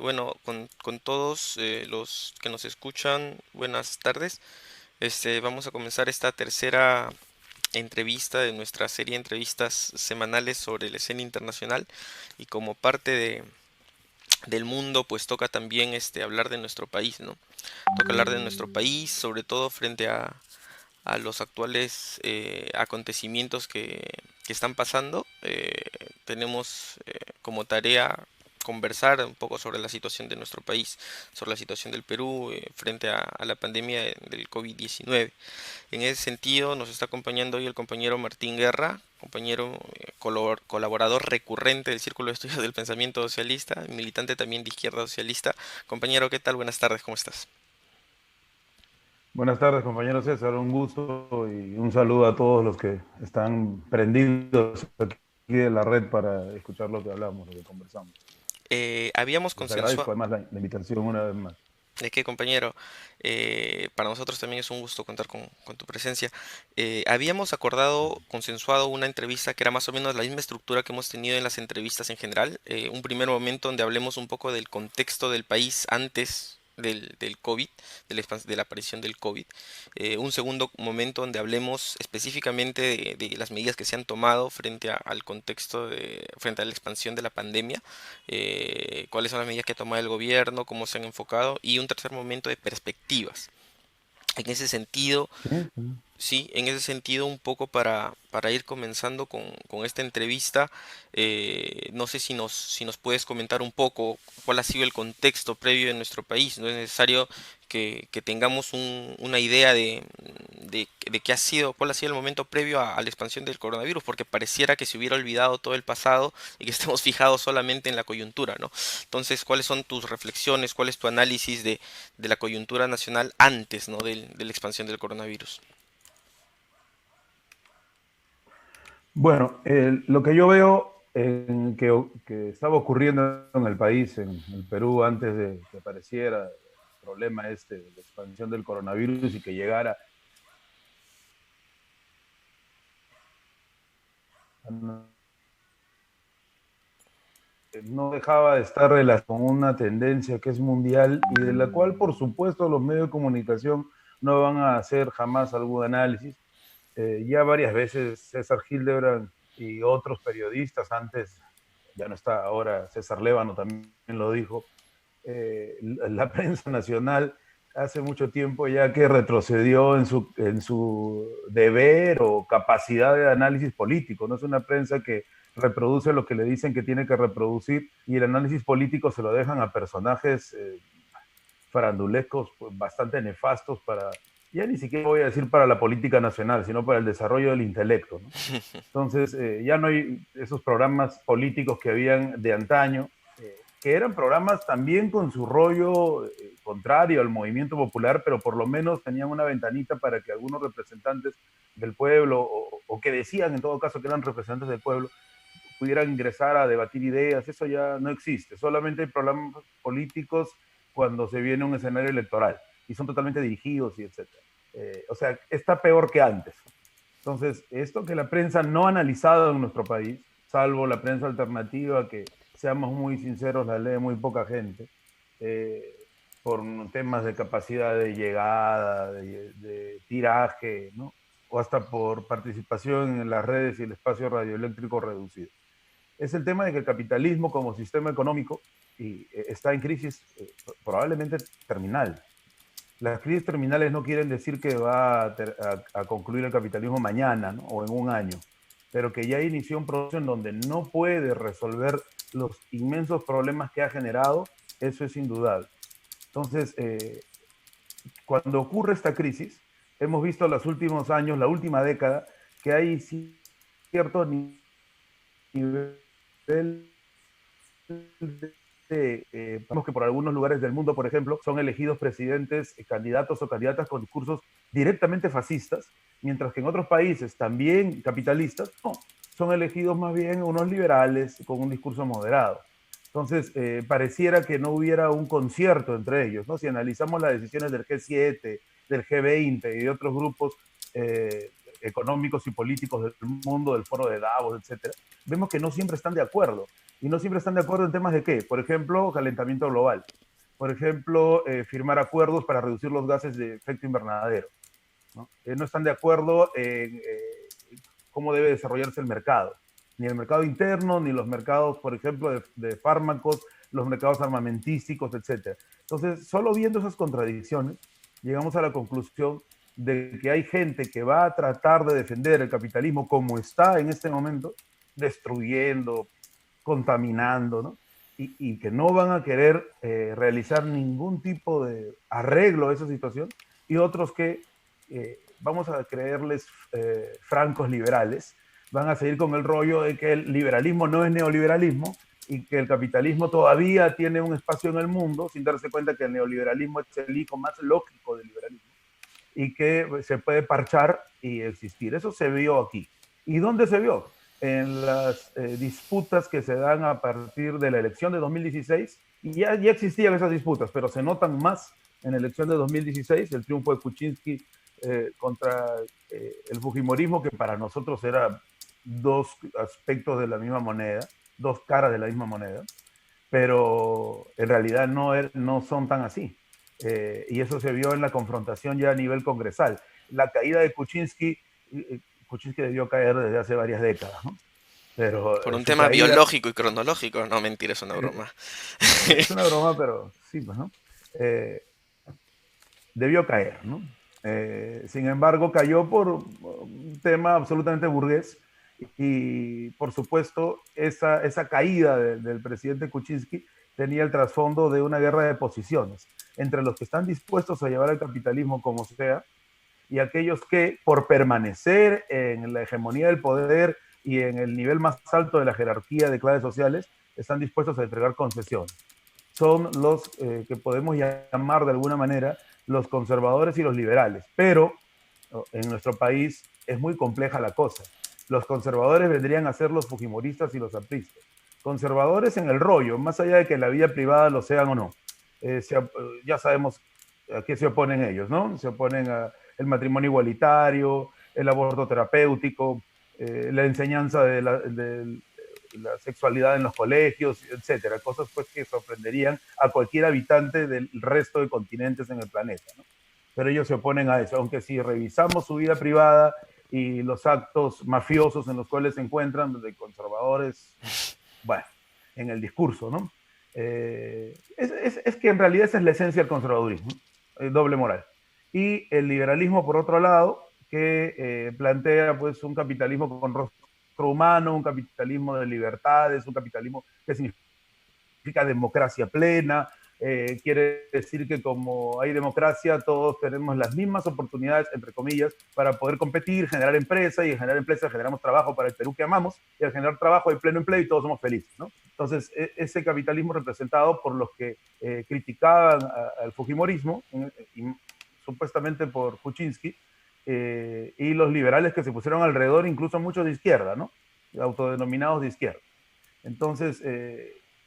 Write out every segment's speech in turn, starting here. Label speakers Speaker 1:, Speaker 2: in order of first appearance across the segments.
Speaker 1: Bueno, con todos los que nos escuchan, buenas tardes. Vamos a comenzar esta tercera entrevista de nuestra serie de entrevistas semanales sobre la escena internacional y como parte del mundo, pues toca también hablar de nuestro país, ¿no? Toca hablar de nuestro país, sobre todo frente a los actuales acontecimientos que están pasando. Tenemos como tarea conversar un poco sobre la situación de nuestro país, sobre la situación del Perú frente a la pandemia del COVID-19. En ese sentido, nos está acompañando hoy el compañero Martín Guerra, compañero colaborador recurrente del Círculo de Estudios del Pensamiento Socialista, militante también de Izquierda Socialista. Compañero, ¿qué tal? Buenas tardes, ¿cómo estás?
Speaker 2: Buenas tardes, compañero César. Un gusto y un saludo a todos los que están prendidos aquí de la red para escuchar lo que hablamos, lo que conversamos.
Speaker 1: Habíamos
Speaker 2: Les agradezco
Speaker 1: consensuado.
Speaker 2: además la invitación una vez más.
Speaker 1: ¿De qué, compañero? Para nosotros también es un gusto contar con tu presencia. Habíamos acordado, consensuado una entrevista que era más o menos la misma estructura que hemos tenido en las entrevistas en general. Un primer momento donde hablemos un poco del contexto del país antes del COVID, de la aparición del COVID. Un segundo momento donde hablemos específicamente de las medidas que se han tomado frente al contexto frente a la expansión de la pandemia, cuáles son las medidas que ha tomado el gobierno, cómo se han enfocado, y un tercer momento de perspectivas. En ese sentido,
Speaker 2: Sí, sí.
Speaker 1: sí, en ese sentido, un poco para ir comenzando con esta entrevista, no sé si nos puedes comentar un poco cuál ha sido el contexto previo en nuestro país. No es necesario que tengamos una idea de qué ha sido, cuál ha sido el momento previo a la expansión del coronavirus, porque pareciera que se hubiera olvidado todo el pasado y que estemos fijados solamente en la coyuntura, ¿no? Entonces, ¿cuáles son tus reflexiones? ¿Cuál es tu análisis de la coyuntura nacional antes, ¿no? de la expansión del coronavirus?
Speaker 2: Bueno, lo que yo veo que estaba ocurriendo en el país, en el Perú, antes de que apareciera el problema este de la expansión del coronavirus y que llegara no dejaba de estar relacionado con una tendencia que es mundial y de la cual, por supuesto, los medios de comunicación no van a hacer jamás algún análisis. Ya varias veces César Hildebrand y otros periodistas, antes, ya no está ahora, César Lévano también lo dijo, la prensa nacional hace mucho tiempo ya que retrocedió en su deber o capacidad de análisis político. No es una prensa que reproduce lo que le dicen que tiene que reproducir y el análisis político se lo dejan a personajes farandulescos pues, bastante nefastos para, ya ni siquiera voy a decir para la política nacional, sino para el desarrollo del intelecto, ¿no? Entonces, ya no hay esos programas políticos que habían de antaño, que eran programas también con su rollo contrario al movimiento popular, pero por lo menos tenían una ventanita para que algunos representantes del pueblo, o que decían en todo caso que eran representantes del pueblo, pudieran ingresar a debatir ideas. Eso ya no existe. Solamente hay programas políticos cuando se viene un escenario electoral y son totalmente dirigidos y etcétera. O sea, está peor que antes. Entonces, esto que la prensa no ha analizado en nuestro país, salvo la prensa alternativa, que seamos muy sinceros, la lee muy poca gente, eh, por temas de capacidad de llegada, de tiraje, ¿no? O hasta por participación en las redes y el espacio radioeléctrico reducido. Es el tema de que el capitalismo como sistema económico está en crisis probablemente terminal. Las crisis terminales no quieren decir que va a concluir el capitalismo mañana, ¿no? O en un año, pero que ya inició un proceso en donde no puede resolver los inmensos problemas que ha generado, eso es indudable. Entonces, cuando ocurre esta crisis, hemos visto en los últimos años, la última década, que hay cierto nivel vemos que por algunos lugares del mundo, por ejemplo, son elegidos presidentes, candidatos o candidatas con discursos directamente fascistas, mientras que en otros países también capitalistas, no, son elegidos más bien unos liberales con un discurso moderado. Entonces, pareciera que no hubiera un concierto entre ellos, ¿no? Si analizamos las decisiones del G7, del G20 y de otros grupos económicos y políticos del mundo, del foro de Davos, etcétera, vemos que no siempre están de acuerdo. Y no siempre están de acuerdo en temas de qué. Por ejemplo, calentamiento global. Por ejemplo, firmar acuerdos para reducir los gases de efecto invernadero. ¿No? No están de acuerdo en cómo debe desarrollarse el mercado. Ni el mercado interno, ni los mercados, por ejemplo, de fármacos, los mercados armamentísticos, etc. Entonces, solo viendo esas contradicciones, llegamos a la conclusión de que hay gente que va a tratar de defender el capitalismo como está en este momento, destruyendo, contaminando, ¿no? Y que no van a querer realizar ningún tipo de arreglo a esa situación, y otros que vamos a creerles francos liberales, van a seguir con el rollo de que el liberalismo no es neoliberalismo y que el capitalismo todavía tiene un espacio en el mundo, sin darse cuenta que el neoliberalismo es el hijo más lógico del liberalismo y que se puede parchar y existir. Eso se vio aquí. ¿Y dónde se vio? En las disputas que se dan a partir de la elección de 2016, y ya existían esas disputas, pero se notan más en la elección de 2016, el triunfo de Kuczynski contra el Fujimorismo, que para nosotros era dos aspectos de la misma moneda, dos caras de la misma moneda, pero en realidad no son tan así. Y eso se vio en la confrontación ya a nivel congresal. La caída de Kuczynski, Kuczynski debió caer desde hace varias décadas, ¿no? Pero
Speaker 1: Por un
Speaker 2: su
Speaker 1: tema
Speaker 2: caída
Speaker 1: biológico y cronológico. No, mentira, es una broma.
Speaker 2: es una broma, pero sí, pues, ¿no? Debió caer, ¿no? Sin embargo, cayó por un tema absolutamente burgués y, por supuesto, esa caída del presidente Kuczynski tenía el trasfondo de una guerra de posiciones entre los que están dispuestos a llevar el capitalismo como sea y aquellos que, por permanecer en la hegemonía del poder y en el nivel más alto de la jerarquía de clases sociales, están dispuestos a entregar concesiones. Son los que podemos llamar de alguna manera los conservadores y los liberales. Pero en nuestro país es muy compleja la cosa. Los conservadores vendrían a ser los fujimoristas y los apristas. Conservadores en el rollo, más allá de que la vida privada lo sean o no. Ya sabemos a qué se oponen ellos, ¿no? Se oponen al matrimonio igualitario, el aborto terapéutico, la enseñanza de la sexualidad en los colegios, etcétera, cosas pues que sorprenderían a cualquier habitante del resto de continentes en el planeta, ¿no? Pero ellos se oponen a eso, aunque si revisamos su vida privada y los actos mafiosos en los cuales se encuentran, de conservadores, bueno, en el discurso, ¿no? Es que en realidad esa es la esencia del conservadurismo, doble moral. Y el liberalismo, por otro lado, que plantea pues un capitalismo con rostro humano, un capitalismo de libertades, un capitalismo que significa democracia plena, quiere decir que como hay democracia, todos tenemos las mismas oportunidades, entre comillas, para poder competir, generar empresa, y en generar empresa generamos trabajo para el Perú que amamos, y al generar trabajo hay pleno empleo y todos somos felices, ¿no? Entonces, ese capitalismo representado por los que criticaban al Fujimorismo, y supuestamente por Kuczynski, y los liberales que se pusieron alrededor, incluso muchos de izquierda, ¿no? Autodenominados de izquierda. Entonces,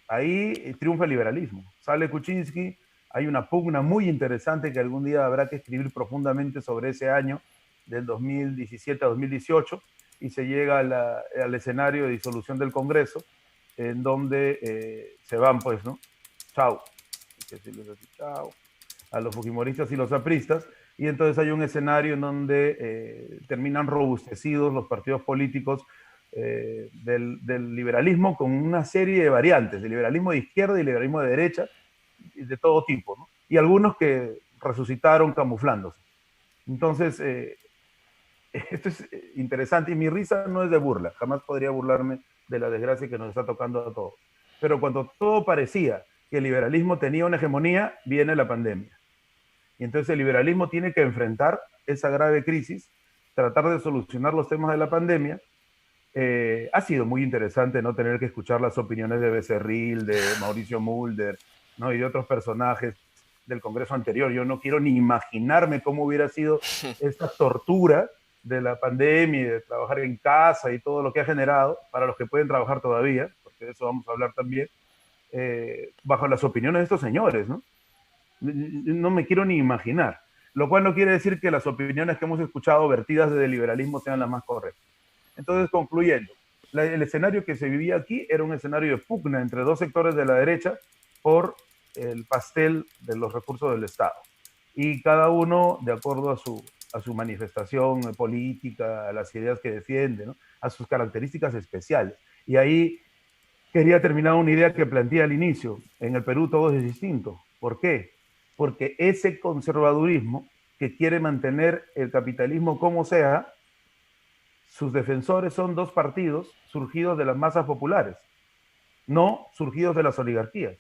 Speaker 2: ahí triunfa el liberalismo. Sale Kuczynski, hay una pugna muy interesante que algún día habrá que escribir profundamente sobre ese año, del 2017 a 2018, y se llega al escenario de disolución del Congreso, en donde se van, pues, ¿no? Chao. Chao. A los fujimoristas y los apristas, y entonces hay un escenario en donde terminan robustecidos los partidos políticos del liberalismo con una serie de variantes, de liberalismo de izquierda y liberalismo de derecha, de todo tipo, ¿no? Y algunos que resucitaron camuflándose. Entonces, esto es interesante y mi risa no es de burla, jamás podría burlarme de la desgracia que nos está tocando a todos. Pero cuando todo parecía que el liberalismo tenía una hegemonía, viene la pandemia. Y entonces el liberalismo tiene que enfrentar esa grave crisis, tratar de solucionar los temas de la pandemia. Ha sido muy interesante no tener que escuchar las opiniones de Becerril, de Mauricio Mulder, ¿no? Y de otros personajes del Congreso anterior. Yo no quiero ni imaginarme cómo hubiera sido esta tortura de la pandemia y de trabajar en casa y todo lo que ha generado para los que pueden trabajar todavía, porque de eso vamos a hablar también, bajo las opiniones de estos señores, ¿no? No me quiero ni imaginar. Lo cual no quiere decir que las opiniones que hemos escuchado vertidas desde el liberalismo sean las más correctas. Entonces, concluyendo, el escenario que se vivía aquí era un escenario de pugna entre dos sectores de la derecha por el pastel de los recursos del Estado. Y cada uno de acuerdo a su manifestación política, a las ideas que defiende, ¿no? A sus características especiales. Y ahí quería terminar una idea que planteé al inicio. En el Perú todo es distinto. ¿Por qué? Porque ese conservadurismo que quiere mantener el capitalismo como sea, sus defensores son dos partidos surgidos de las masas populares, no surgidos de las oligarquías,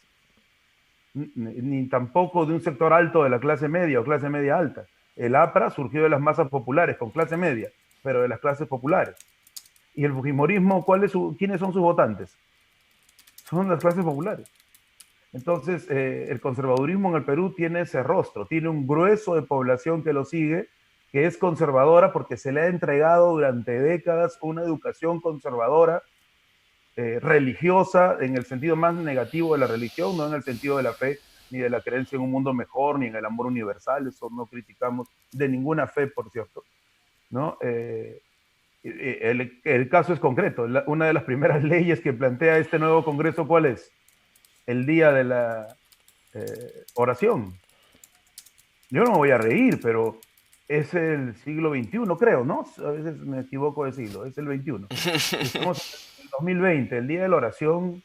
Speaker 2: ni tampoco de un sector alto de la clase media o clase media alta. El APRA surgió de las masas populares, con clase media, pero de las clases populares. Y el fujimorismo, ¿quiénes son sus votantes? Son las clases populares. Entonces, el conservadurismo en el Perú tiene ese rostro, tiene un grueso de población que lo sigue, que es conservadora porque se le ha entregado durante décadas una educación conservadora, religiosa, en el sentido más negativo de la religión, no en el sentido de la fe, ni de la creencia en un mundo mejor, ni en el amor universal. Eso no criticamos de ninguna fe, por cierto, ¿no? El caso es concreto. Una de las primeras leyes que plantea este nuevo Congreso, ¿cuál es? El día de la oración. Yo no me voy a reír, pero es el siglo XXI, creo, ¿no? A veces me equivoco de siglo, es el XXI. Estamos en el 2020, el día de la oración.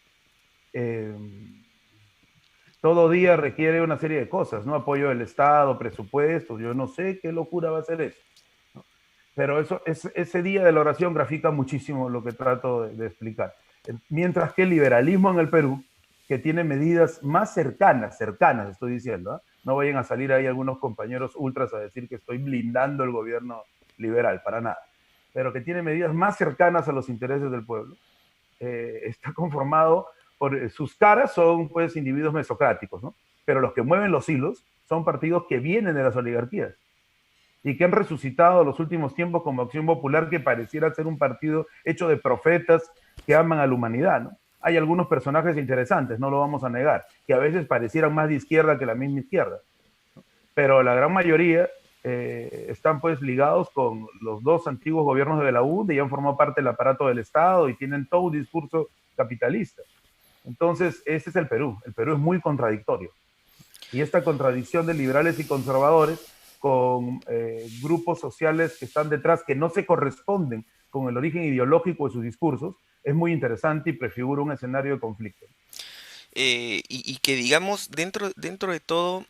Speaker 2: Todo día requiere una serie de cosas, ¿no? Apoyo del Estado, presupuestos, yo no sé qué locura va a ser eso, ¿no? Pero ese día de la oración grafica muchísimo lo que trato de explicar. Mientras que el liberalismo en el Perú, que tiene medidas más cercanas, estoy diciendo, ¿eh? No vayan a salir ahí algunos compañeros ultras a decir que estoy blindando el gobierno liberal, para nada, pero que tiene medidas más cercanas a los intereses del pueblo, está conformado por sus caras, son pues individuos mesocráticos, ¿no? Pero los que mueven los hilos son partidos que vienen de las oligarquías y que han resucitado en los últimos tiempos como Acción Popular, que pareciera ser un partido hecho de profetas que aman a la humanidad, ¿no? Hay algunos personajes interesantes, no lo vamos a negar, que a veces parecieran más de izquierda que la misma izquierda, ¿no? Pero la gran mayoría están pues ligados con los dos antiguos gobiernos de la UNE y han formado parte del aparato del Estado y tienen todo un discurso capitalista. Entonces, ese es el Perú. El Perú es muy contradictorio. Y esta contradicción de liberales y conservadores con grupos sociales que están detrás, que no se corresponden con el origen ideológico de sus discursos, es muy interesante y prefigura un escenario de conflicto.
Speaker 1: Y que digamos, dentro de todo,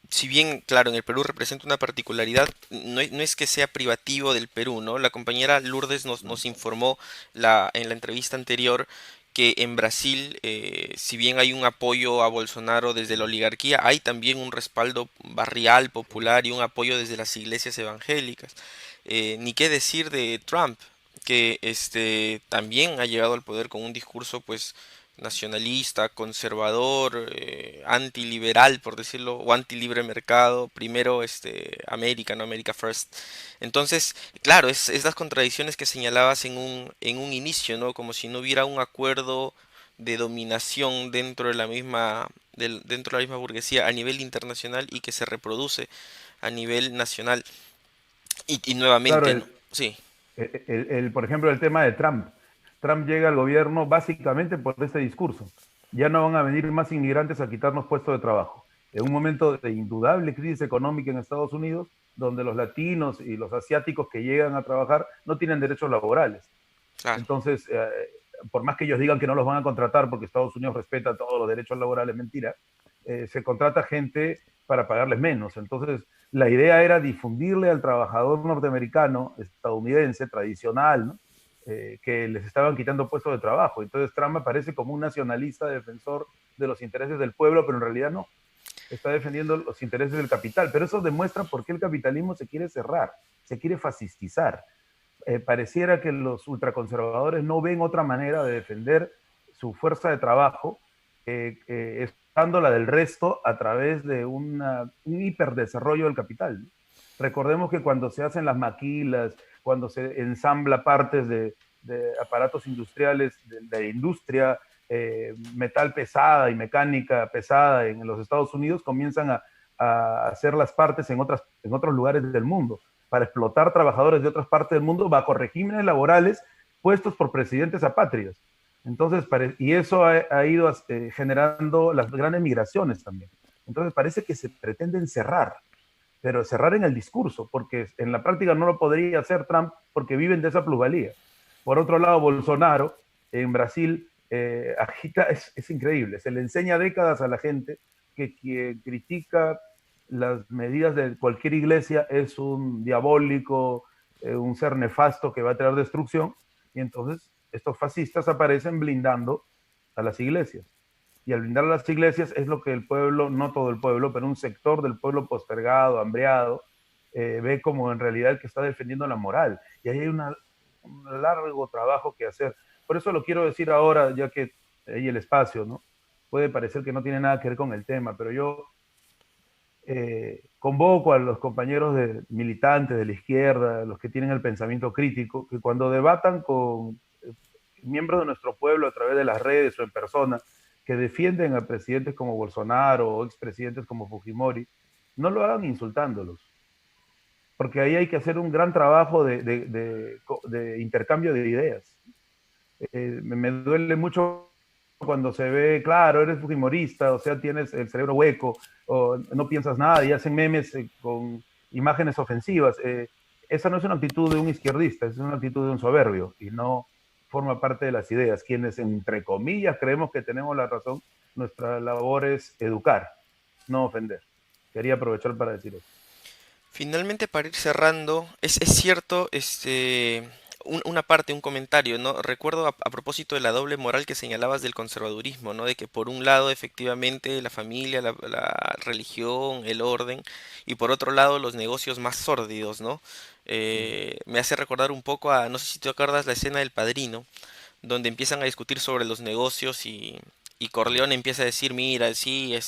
Speaker 1: si bien, claro, en el Perú representa una particularidad, no es que sea privativo del Perú, ¿no? La compañera Lourdes nos informó en la entrevista anterior que en Brasil, si bien hay un apoyo a Bolsonaro desde la oligarquía, hay también un respaldo barrial, popular y un apoyo desde las iglesias evangélicas. Ni qué decir de Trump, que también ha llegado al poder con un discurso, pues, nacionalista, conservador, antiliberal, por decirlo, o antilibre mercado, primero América, no America First. Entonces, claro, es las contradicciones que señalabas en un inicio, ¿no? Como si no hubiera un acuerdo de dominación dentro de la misma burguesía a nivel internacional y que se reproduce a nivel nacional. Y
Speaker 2: Claro,
Speaker 1: nuevamente, ¿no? Sí.
Speaker 2: por ejemplo, el tema de Trump. Trump llega al gobierno básicamente por este discurso. Ya no van a venir más inmigrantes a quitarnos puestos de trabajo. En un momento de indudable crisis económica en Estados Unidos, donde los latinos y los asiáticos que llegan a trabajar no tienen derechos laborales.
Speaker 1: Claro.
Speaker 2: Entonces, por más que ellos digan que no los van a contratar porque Estados Unidos respeta todos los derechos laborales, mentira, se contrata gente para pagarles menos. Entonces, la idea era difundirle al trabajador norteamericano, estadounidense, tradicional, ¿no? Que les estaban quitando puestos de trabajo. Entonces Trump aparece como un nacionalista defensor de los intereses del pueblo, pero en realidad no. Está defendiendo los intereses del capital. Pero eso demuestra por qué el capitalismo se quiere cerrar, se quiere fascistizar. Pareciera que los ultraconservadores no ven otra manera de defender su fuerza de trabajo, estando la del resto a través de un hiperdesarrollo del capital, ¿no? Recordemos que cuando se hacen las maquilas, cuando se ensambla partes de aparatos industriales, de la industria, metal pesada y mecánica pesada en los Estados Unidos, comienzan a hacer las partes en otros lugares del mundo, para explotar trabajadores de otras partes del mundo bajo regímenes laborales puestos por presidentes apátridas. Entonces, y eso ha ido generando las grandes migraciones también. Entonces, parece que se pretende encerrar, pero cerrar en el discurso, porque en la práctica no lo podría hacer Trump porque viven de esa plusvalía. Por otro lado, Bolsonaro en Brasil agita, es increíble, se le enseña décadas a la gente que quien critica las medidas de cualquier iglesia es un diabólico, un ser nefasto que va a traer destrucción, y entonces estos fascistas aparecen blindando a las iglesias. Y al blindar a las iglesias es lo que el pueblo, no todo el pueblo, pero un sector del pueblo postergado, hambriado, ve como en realidad el que está defendiendo la moral. Y ahí hay un largo trabajo que hacer. Por eso lo quiero decir ahora, ya que hay el espacio, ¿no? Puede parecer que no tiene nada que ver con el tema, pero yo convoco a los compañeros militantes de la izquierda, los que tienen el pensamiento crítico, que cuando debatan con miembros de nuestro pueblo a través de las redes o en persona, que defienden a presidentes como Bolsonaro o expresidentes como Fujimori, no lo hagan insultándolos, porque ahí hay que hacer un gran trabajo de intercambio de ideas. Me duele mucho cuando se ve, claro, eres fujimorista, o sea, tienes el cerebro hueco, o no piensas nada y hacen memes con imágenes ofensivas. Esa no es una actitud de un izquierdista, es una actitud de un soberbio y no forma parte de las ideas. Quienes, entre comillas, creemos que tenemos la razón, nuestra labor es educar, no ofender. Quería aprovechar para decir eso.
Speaker 1: Finalmente, para ir cerrando, es cierto, una parte, un comentario, ¿no? Recuerdo a propósito de la doble moral que señalabas del conservadurismo, ¿no? De que por un lado, efectivamente, la familia, la religión, el orden, y por otro lado, los negocios más sórdidos, ¿no? Me hace recordar un poco a, no sé si te acuerdas la escena del Padrino, donde empiezan a discutir sobre los negocios y Corleone empieza a decir, mira, sí,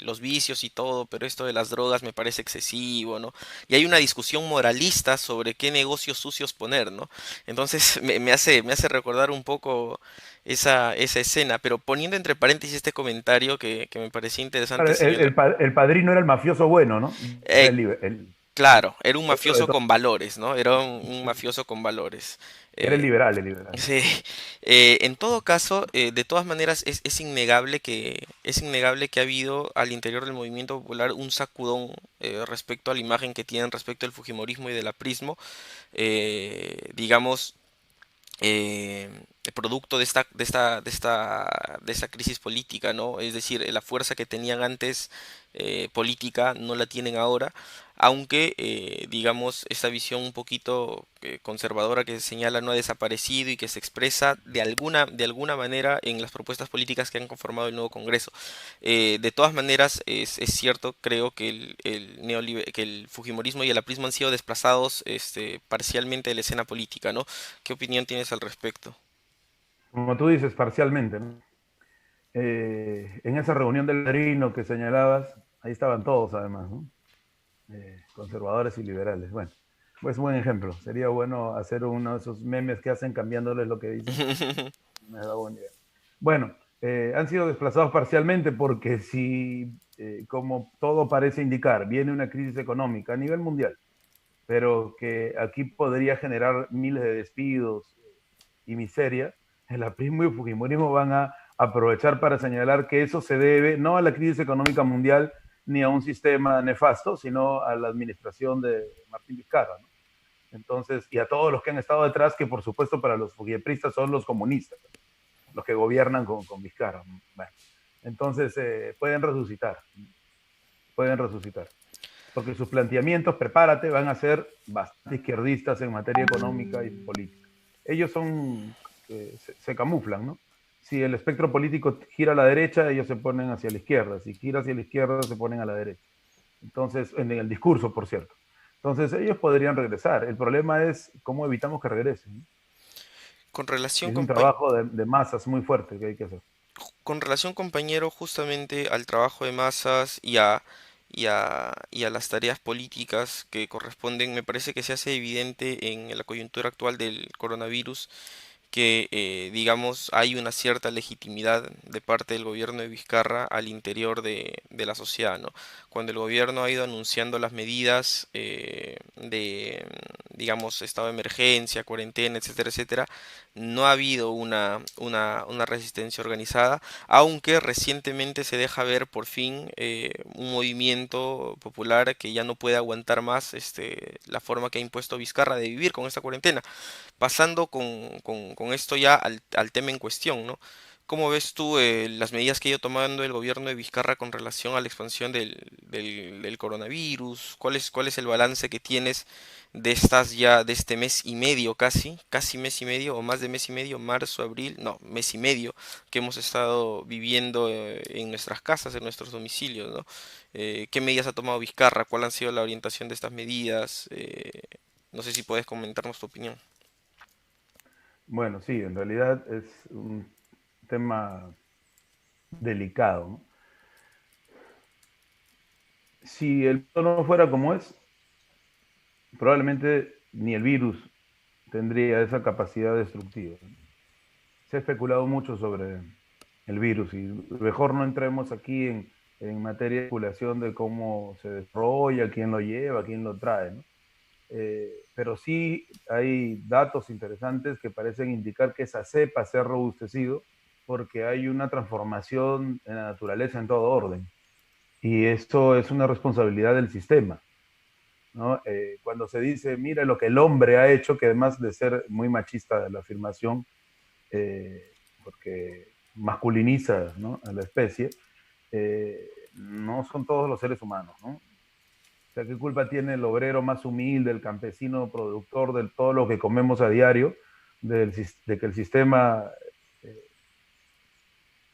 Speaker 1: los vicios y todo, pero esto de las drogas me parece excesivo, ¿no? Y hay una discusión moralista sobre qué negocios sucios poner, ¿no? Entonces me hace recordar un poco esa escena, pero poniendo entre paréntesis este comentario que me parecía interesante señalar.
Speaker 2: El padrino era el mafioso bueno, ¿no? Era
Speaker 1: Eh,
Speaker 2: el
Speaker 1: claro, era un
Speaker 2: otro de
Speaker 1: mafioso
Speaker 2: todo.
Speaker 1: con valores, ¿no? Era un mafioso con valores.
Speaker 2: Era
Speaker 1: Eh,
Speaker 2: el liberal.
Speaker 1: Sí, en todo caso, de todas maneras es innegable que ha habido al interior del movimiento popular un sacudón respecto a la imagen que tienen respecto al fujimorismo y del aprismo, digamos, eh, producto de esta crisis política, ¿no? Es decir, la fuerza que tenían antes política no la tienen ahora, aunque, digamos, esta visión un poquito conservadora que se señala no ha desaparecido y que se expresa de alguna manera en las propuestas políticas que han conformado el nuevo Congreso. De todas maneras, es cierto, creo que que el fujimorismo y el aprismo han sido desplazados parcialmente de la escena política, ¿no? ¿Qué opinión tienes al respecto?
Speaker 2: Como tú dices, parcialmente, ¿no? En esa reunión del Ladrino que señalabas, ahí estaban todos además, ¿no? Conservadores y liberales. Bueno, pues buen ejemplo. Sería bueno hacer uno de esos memes que hacen cambiándoles lo que dicen. Me da buena idea. Bueno, han sido desplazados parcialmente porque si, como todo parece indicar, viene una crisis económica a nivel mundial, pero que aquí podría generar miles de despidos y miseria, el aprismo y el fujimorismo van a aprovechar para señalar que eso se debe no a la crisis económica mundial ni a un sistema nefasto, sino a la administración de Martín Vizcarra, ¿no? Entonces, y a todos los que han estado detrás, que por supuesto para los fujipristas son los comunistas, los que gobiernan con Vizcarra. Bueno, entonces pueden resucitar, porque sus planteamientos, prepárate, van a ser bastante izquierdistas en materia económica y política. Ellos se camuflan, ¿no? Si el espectro político gira a la derecha, ellos se ponen hacia la izquierda. Si gira hacia la izquierda, se ponen a la derecha. Entonces, en el discurso, por cierto. Entonces, ellos podrían regresar. El problema es cómo evitamos que regresen, ¿no?
Speaker 1: Con
Speaker 2: Y
Speaker 1: relación,
Speaker 2: es un
Speaker 1: compa-
Speaker 2: trabajo de masas muy fuerte que hay que hacer.
Speaker 1: con relación, compañero, justamente al trabajo de masas y a las tareas políticas que corresponden, me parece que se hace evidente en la coyuntura actual del coronavirus que, digamos, hay una cierta legitimidad de parte del gobierno de Vizcarra al interior de la sociedad, ¿no? cuando el gobierno ha ido anunciando las medidas de, digamos, estado de emergencia, cuarentena, etcétera, etcétera, no ha habido una resistencia organizada, aunque recientemente se deja ver por fin un movimiento popular que ya no puede aguantar más la forma que ha impuesto Vizcarra de vivir con esta cuarentena. Pasando con esto ya al tema en cuestión, ¿no? ¿Cómo ves tú las medidas que ha ido tomando el gobierno de Vizcarra con relación a la expansión del coronavirus? Cuál es el balance que tienes de este mes y medio casi mes y medio o más de mes y medio, marzo, abril, no, mes y medio que hemos estado viviendo en nuestras casas, en nuestros domicilios, ¿no? ¿Qué medidas ha tomado Vizcarra? ¿Cuál ha sido la orientación de estas medidas? No sé si puedes comentarnos tu opinión.
Speaker 2: Bueno, sí, en realidad es un tema delicado, ¿no? Si el mundo no fuera como es, probablemente ni el virus tendría esa capacidad destructiva. Se ha especulado mucho sobre el virus y mejor no entremos aquí en materia de especulación de cómo se desarrolla, quién lo lleva, quién lo trae, ¿no? Pero sí hay datos interesantes que parecen indicar que esa cepa se ha robustecido porque hay una transformación en la naturaleza en todo orden. Y esto es una responsabilidad del sistema, ¿no? Cuando se dice, mira lo que el hombre ha hecho, que además de ser muy machista de la afirmación, porque masculiniza, ¿no?, a la especie, no son todos los seres humanos, ¿no? O sea, ¿qué culpa tiene el obrero más humilde, el campesino productor de todo lo que comemos a diario, de que el sistema, eh,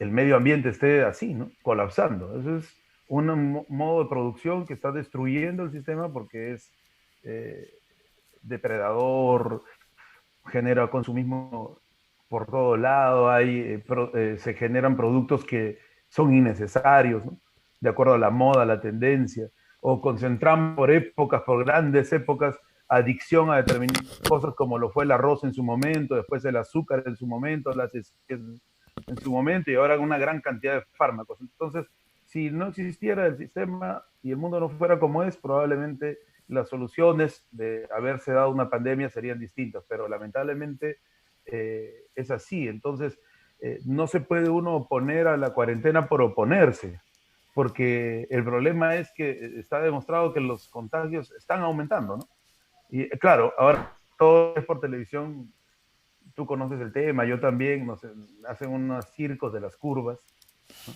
Speaker 2: el medio ambiente esté así, ¿no?, colapsando? Eso es un modo de producción que está destruyendo el sistema porque es eh, depredador, genera consumismo por todo lado, se generan productos que son innecesarios, ¿no?, de acuerdo a la moda, a la tendencia, o concentramos por épocas, por grandes épocas, adicción a determinadas cosas como lo fue el arroz en su momento, después el azúcar en su momento, las en su momento y ahora una gran cantidad de fármacos. Entonces, si no existiera el sistema y el mundo no fuera como es, probablemente las soluciones de haberse dado una pandemia serían distintas, pero lamentablemente es así. Entonces, no se puede uno oponer a la cuarentena por oponerse, porque el problema es que está demostrado que los contagios están aumentando, ¿no? Y claro, ahora todo es por televisión, tú conoces el tema, yo también, no sé, hacen unos circos de las curvas, ¿no?,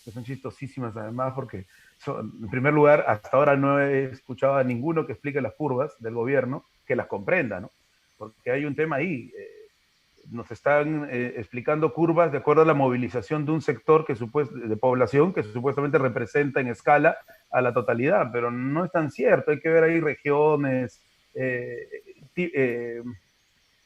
Speaker 2: que son chistosísimas además, porque en primer lugar, hasta ahora no he escuchado a ninguno que explique las curvas del gobierno, que las comprenda, ¿no? Porque hay un tema ahí. Nos están explicando curvas de acuerdo a la movilización de un sector de población que supuestamente representa en escala a la totalidad, pero no es tan cierto. Hay que ver ahí regiones, eh, eh,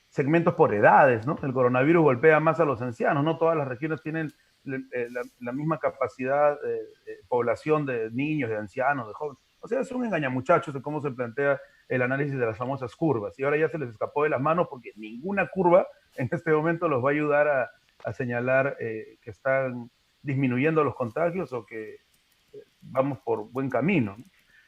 Speaker 2: segmentos por edades, ¿no? El coronavirus golpea más a los ancianos, no todas las regiones tienen la misma capacidad de población de niños, de ancianos, de jóvenes. O sea, es un engañamuchachos de cómo se plantea el análisis de las famosas curvas. Y ahora ya se les escapó de las manos porque ninguna curva en este momento los va a ayudar a señalar que están disminuyendo los contagios o que vamos por buen camino, ¿no?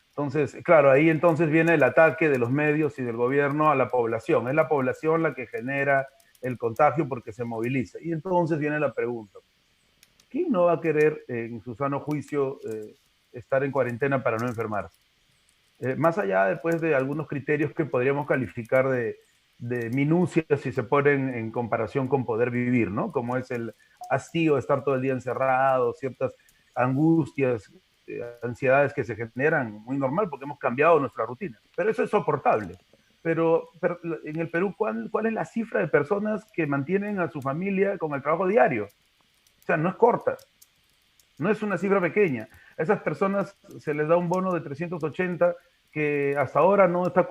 Speaker 2: Entonces, claro, ahí entonces viene el ataque de los medios y del gobierno a la población. Es la población la que genera el contagio porque se moviliza. Y entonces viene la pregunta: ¿quién no va a querer, en su sano juicio, estar en cuarentena para no enfermarse? Más allá después de algunos criterios que podríamos calificar de minucias si se ponen en comparación con poder vivir, ¿no? Como es el hastío de estar todo el día encerrado, ciertas angustias, ansiedades que se generan, muy normal porque hemos cambiado nuestra rutina. Pero eso es soportable. Pero en el Perú, ¿cuál es la cifra de personas que mantienen a su familia con el trabajo diario? O sea, no es corta, no es una cifra pequeña. A esas personas se les da un bono de 380 que hasta ahora no está,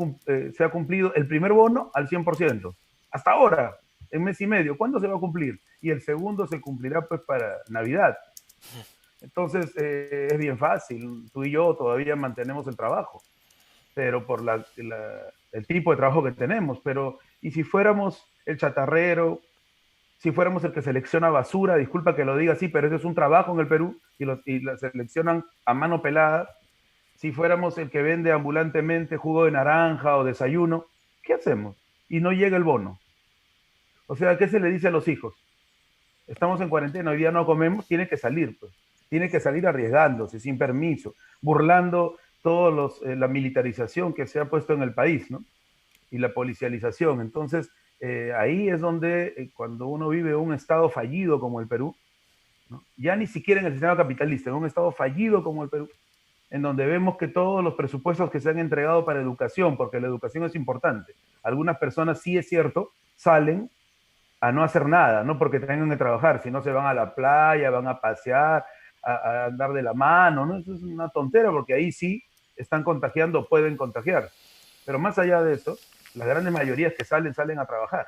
Speaker 2: se ha cumplido el primer bono al 100%. Hasta ahora, en mes y medio. ¿Cuándo se va a cumplir? Y el segundo se cumplirá pues para Navidad. Entonces, es bien fácil. Tú y yo todavía mantenemos el trabajo, pero por el tipo de trabajo que tenemos. Pero, ¿y si fuéramos el chatarrero? Si fuéramos el que selecciona basura, disculpa que lo diga así, pero ese es un trabajo en el Perú y la seleccionan a mano pelada. Si fuéramos el que vende ambulantemente jugo de naranja o desayuno, ¿qué hacemos? Y no llega el bono. O sea, ¿qué se le dice a los hijos? Estamos en cuarentena, hoy día no comemos, tiene que salir, pues. Tiene que salir arriesgándose, sin permiso, burlando la militarización que se ha puesto en el país, ¿no? Y la policialización. Entonces, ahí es donde cuando uno vive un estado fallido como el Perú, ¿no? Ya ni siquiera en el sistema capitalista, en un estado fallido como el Perú, en donde vemos que todos los presupuestos que se han entregado para educación, porque la educación es importante, algunas personas sí es cierto, salen a no hacer nada, no porque tengan que trabajar, sino se van a la playa, van a pasear, a andar de la mano, ¿no? Eso es una tontera porque ahí sí están contagiando, pueden contagiar. Pero más allá de eso, las grandes mayorías que salen, salen a trabajar.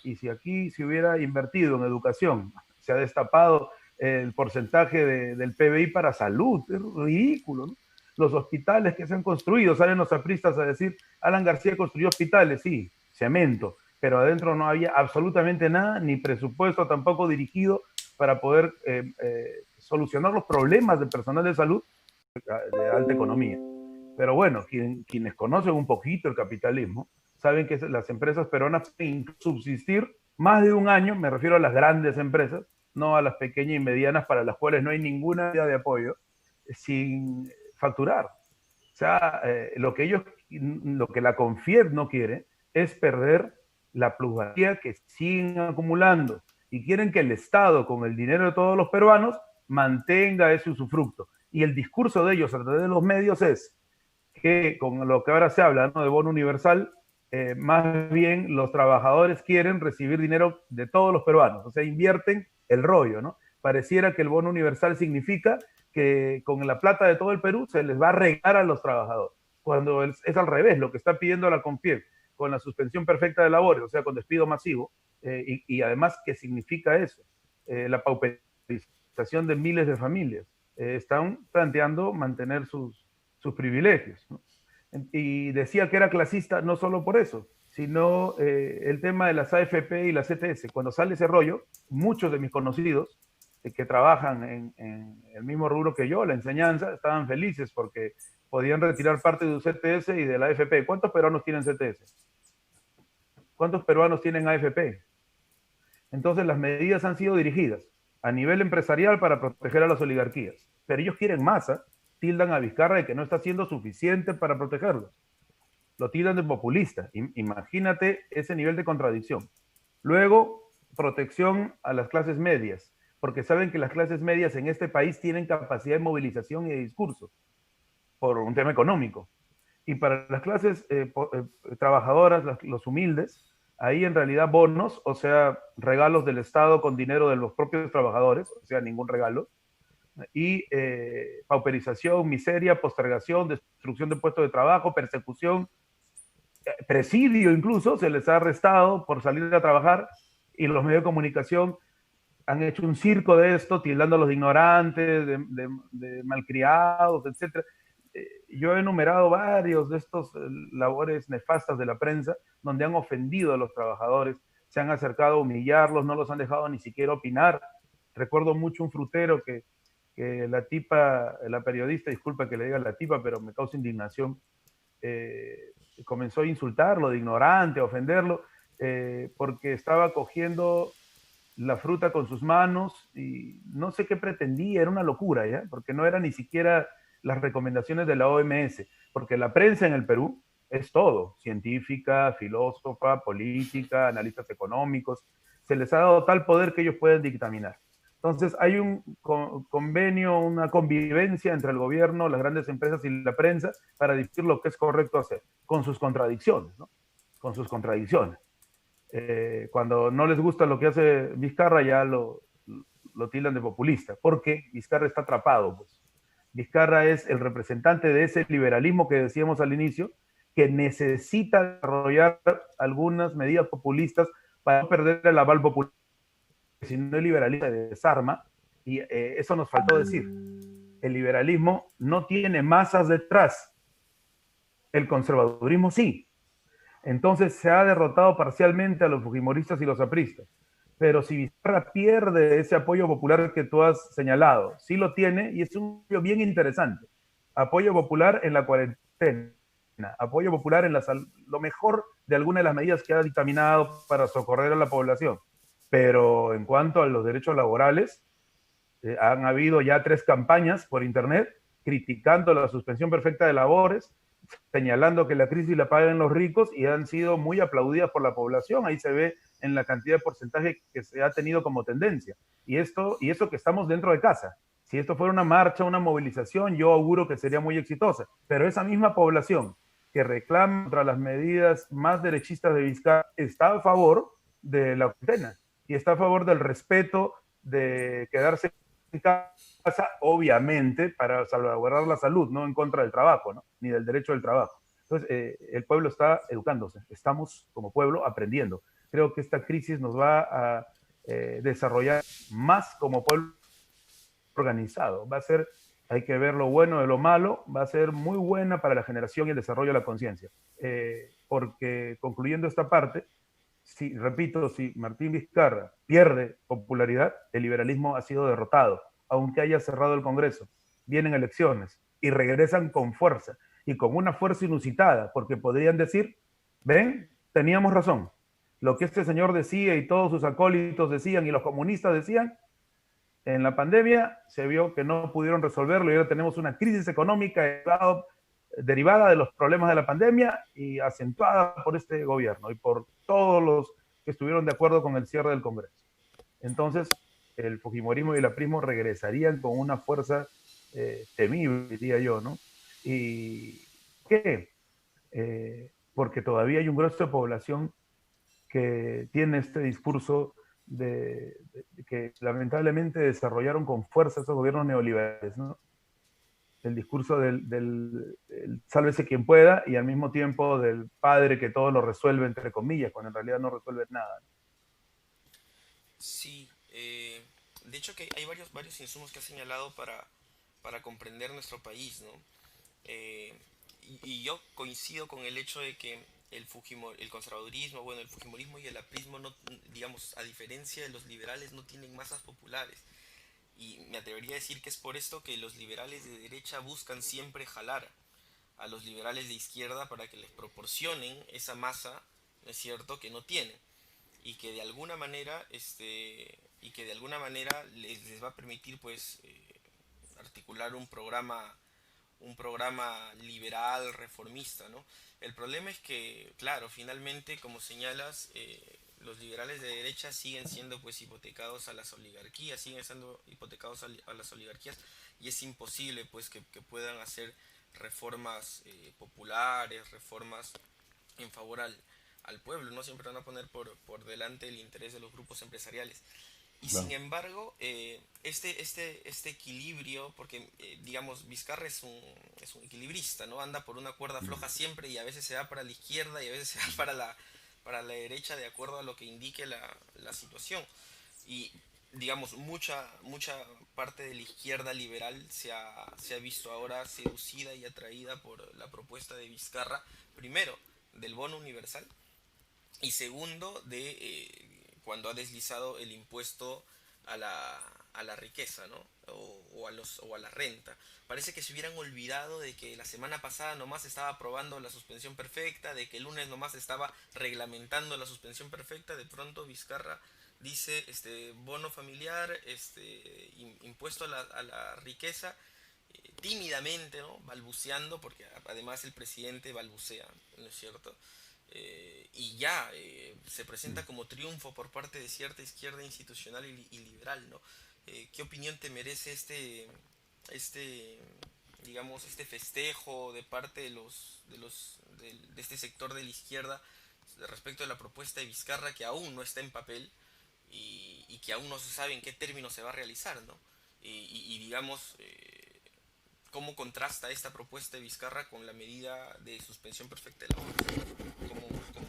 Speaker 2: Y si aquí se hubiera invertido en educación, se ha destapado el porcentaje del PBI para salud, es ridículo, ¿no? Los hospitales que se han construido, salen los apristas a decir, Alan García construyó hospitales, sí, cemento, pero adentro no había absolutamente nada, ni presupuesto tampoco dirigido para poder solucionar los problemas del personal de salud de alta economía. Pero bueno, quienes conocen un poquito el capitalismo, saben que las empresas peruanas pueden subsistir más de un año, me refiero a las grandes empresas, no a las pequeñas y medianas para las cuales no hay ninguna idea de apoyo, sin facturar. O sea, lo que la CONFIEP no quiere es perder la plusvalía que siguen acumulando y quieren que el Estado, con el dinero de todos los peruanos, mantenga ese usufructo. Y el discurso de ellos a través de los medios es que con lo que ahora se habla, ¿no?, de bono universal, más bien los trabajadores quieren recibir dinero de todos los peruanos, o sea, invierten el rollo, ¿no? Pareciera que el bono universal significa que con la plata de todo el Perú se les va a regalar a los trabajadores, cuando es al revés, lo que está pidiendo la CONFIEP, con la suspensión perfecta de labores, o sea, con despido masivo, y además, ¿qué significa eso? La pauperización de miles de familias. Están planteando mantener sus privilegios, ¿no? Y decía que era clasista no solo por eso, sino el tema de las AFP y las CTS. Cuando sale ese rollo, muchos de mis conocidos que trabajan en el mismo rubro que yo, la enseñanza, estaban felices porque podían retirar parte de su CTS y de la AFP. ¿Cuántos peruanos tienen CTS? ¿Cuántos peruanos tienen AFP? Entonces las medidas han sido dirigidas a nivel empresarial para proteger a las oligarquías. Pero ellos quieren masa, tildan a Vizcarra de que no está haciendo suficiente para protegerlos. Lo tildan de populista. Imagínate ese nivel de contradicción. Luego, protección a las clases medias, porque saben que las clases medias en este país tienen capacidad de movilización y de discurso por un tema económico. Y para las clases trabajadoras, los humildes, ahí en realidad bonos, o sea, regalos del Estado con dinero de los propios trabajadores, o sea, ningún regalo, y pauperización, miseria, postergación, destrucción de puestos de trabajo, persecución, presidio incluso, se les ha arrestado por salir a trabajar y los medios de comunicación han hecho un circo de esto, tildándolos de ignorantes, de malcriados, etc. Yo he enumerado varios de estos labores nefastas de la prensa donde han ofendido a los trabajadores, se han acercado a humillarlos, no los han dejado ni siquiera opinar. Recuerdo mucho un frutero que la tipa, la periodista, disculpa que le diga la tipa, pero me causa indignación, comenzó a insultarlo de ignorante, a ofenderlo, porque estaba cogiendo la fruta con sus manos y no sé qué pretendía, era una locura, ¿ya? Porque no era ni siquiera las recomendaciones de la OMS, porque la prensa en el Perú es todo, científica, filósofa, política, analistas económicos, se les ha dado tal poder que ellos pueden dictaminar. Entonces hay un convenio, una convivencia entre el gobierno, las grandes empresas y la prensa para decir lo que es correcto hacer, con sus contradicciones, ¿no? Con sus contradicciones. Cuando no les gusta lo que hace Vizcarra ya lo tildan de populista, porque Vizcarra está atrapado, pues. Vizcarra es el representante de ese liberalismo que decíamos al inicio, que necesita desarrollar algunas medidas populistas para no perder el aval popular. Si no, el liberalismo se desarma, y eso nos faltó decir. El liberalismo no tiene masas detrás, el conservadurismo sí. Entonces se ha derrotado parcialmente a los fujimoristas y los apristas. Pero si Vizcarra pierde ese apoyo popular que tú has señalado, sí lo tiene, y es un apoyo bien interesante. apoyo popular en la cuarentena, apoyo popular en lo mejor de alguna de las medidas que ha dictaminado para socorrer a la población. Pero en cuanto a los derechos laborales, han habido ya 3 campañas por internet criticando la suspensión perfecta de labores, señalando que la crisis la pagan los ricos y han sido muy aplaudidas por la población. Ahí se ve en la cantidad de porcentaje que se ha tenido como tendencia. Y eso que estamos dentro de casa. Si esto fuera una marcha, una movilización, yo auguro que sería muy exitosa. Pero esa misma población que reclama contra las medidas más derechistas de Vizcarra está a favor de la cuarentena y está a favor del respeto de quedarse en casa, obviamente, para salvaguardar la salud, no en contra del trabajo, ¿no? Ni del derecho del trabajo. Entonces, el pueblo está educándose, estamos como pueblo aprendiendo. Creo que esta crisis nos va a desarrollar más como pueblo organizado. Va a ser, hay que ver lo bueno de lo malo, va a ser muy buena para la generación y el desarrollo de la conciencia. Porque concluyendo esta parte, si, repito, si Martín Vizcarra pierde popularidad, el liberalismo ha sido derrotado, aunque haya cerrado el Congreso. Vienen elecciones y regresan con fuerza y con una fuerza inusitada, porque podrían decir, ven, teníamos razón. Lo que este señor decía y todos sus acólitos decían y los comunistas decían, en la pandemia se vio que no pudieron resolverlo y ahora tenemos una crisis económica derivada de los problemas de la pandemia y acentuada por este gobierno y por todos los que estuvieron de acuerdo con el cierre del Congreso. Entonces, el fujimorismo y el aprismo regresarían con una fuerza temible, diría yo, ¿no? ¿Y qué? Porque todavía hay un grueso de población que tiene este discurso de que lamentablemente desarrollaron con fuerza esos gobiernos neoliberales, ¿no? El discurso del sálvese quien pueda y al mismo tiempo del padre que todo lo resuelve, entre comillas, cuando en realidad no resuelve nada.
Speaker 1: Sí, de hecho que hay varios insumos que ha señalado para comprender nuestro país, ¿no? Eh, y yo coincido con el hecho de que el conservadurismo, bueno, el fujimorismo y el aprismo, no, digamos, a diferencia de los liberales, no tienen masas populares. Y me atrevería a decir que es por esto que los liberales de derecha buscan siempre jalar a los liberales de izquierda para que les proporcionen esa masa, ¿no es cierto?, que no tienen y que de alguna manera les va a permitir pues articular un programa liberal reformista, ¿no? El problema es que, claro, finalmente, como señalas, los liberales de derecha siguen siendo pues hipotecados a las oligarquías, siguen siendo hipotecados a las oligarquías y es imposible pues que puedan hacer reformas populares, reformas en favor al pueblo, no siempre van a poner por delante el interés de los grupos empresariales. Y sin
Speaker 2: Claro.
Speaker 1: embargo, este equilibrio, porque digamos, Vizcarra es un equilibrista, ¿no? Anda por una cuerda floja siempre y a veces se va para la izquierda y a veces se va para la derecha de acuerdo a lo que indique la situación. Y digamos, mucha parte de la izquierda liberal se ha visto ahora seducida y atraída por la propuesta de Vizcarra, primero, del bono universal, y segundo, de cuando ha deslizado el impuesto a a la riqueza, ¿no? O a la renta. Parece que se hubieran olvidado de que la semana pasada nomás estaba aprobando la suspensión perfecta, de que el lunes nomás estaba reglamentando la suspensión perfecta. De pronto Vizcarra dice bono familiar, impuesto a la riqueza, tímidamente, ¿no? Balbuceando, porque además el presidente balbucea, ¿no es cierto? Y ya se presenta como triunfo por parte de cierta izquierda institucional y liberal, ¿no? ¿Qué opinión te merece este, digamos, este festejo de parte de este sector de la izquierda respecto de la propuesta de Vizcarra que aún no está en papel y que aún no se sabe en qué términos se va a realizar, ¿no? Digamos, ¿cómo contrasta esta propuesta de Vizcarra con la medida de suspensión perfecta de la obra?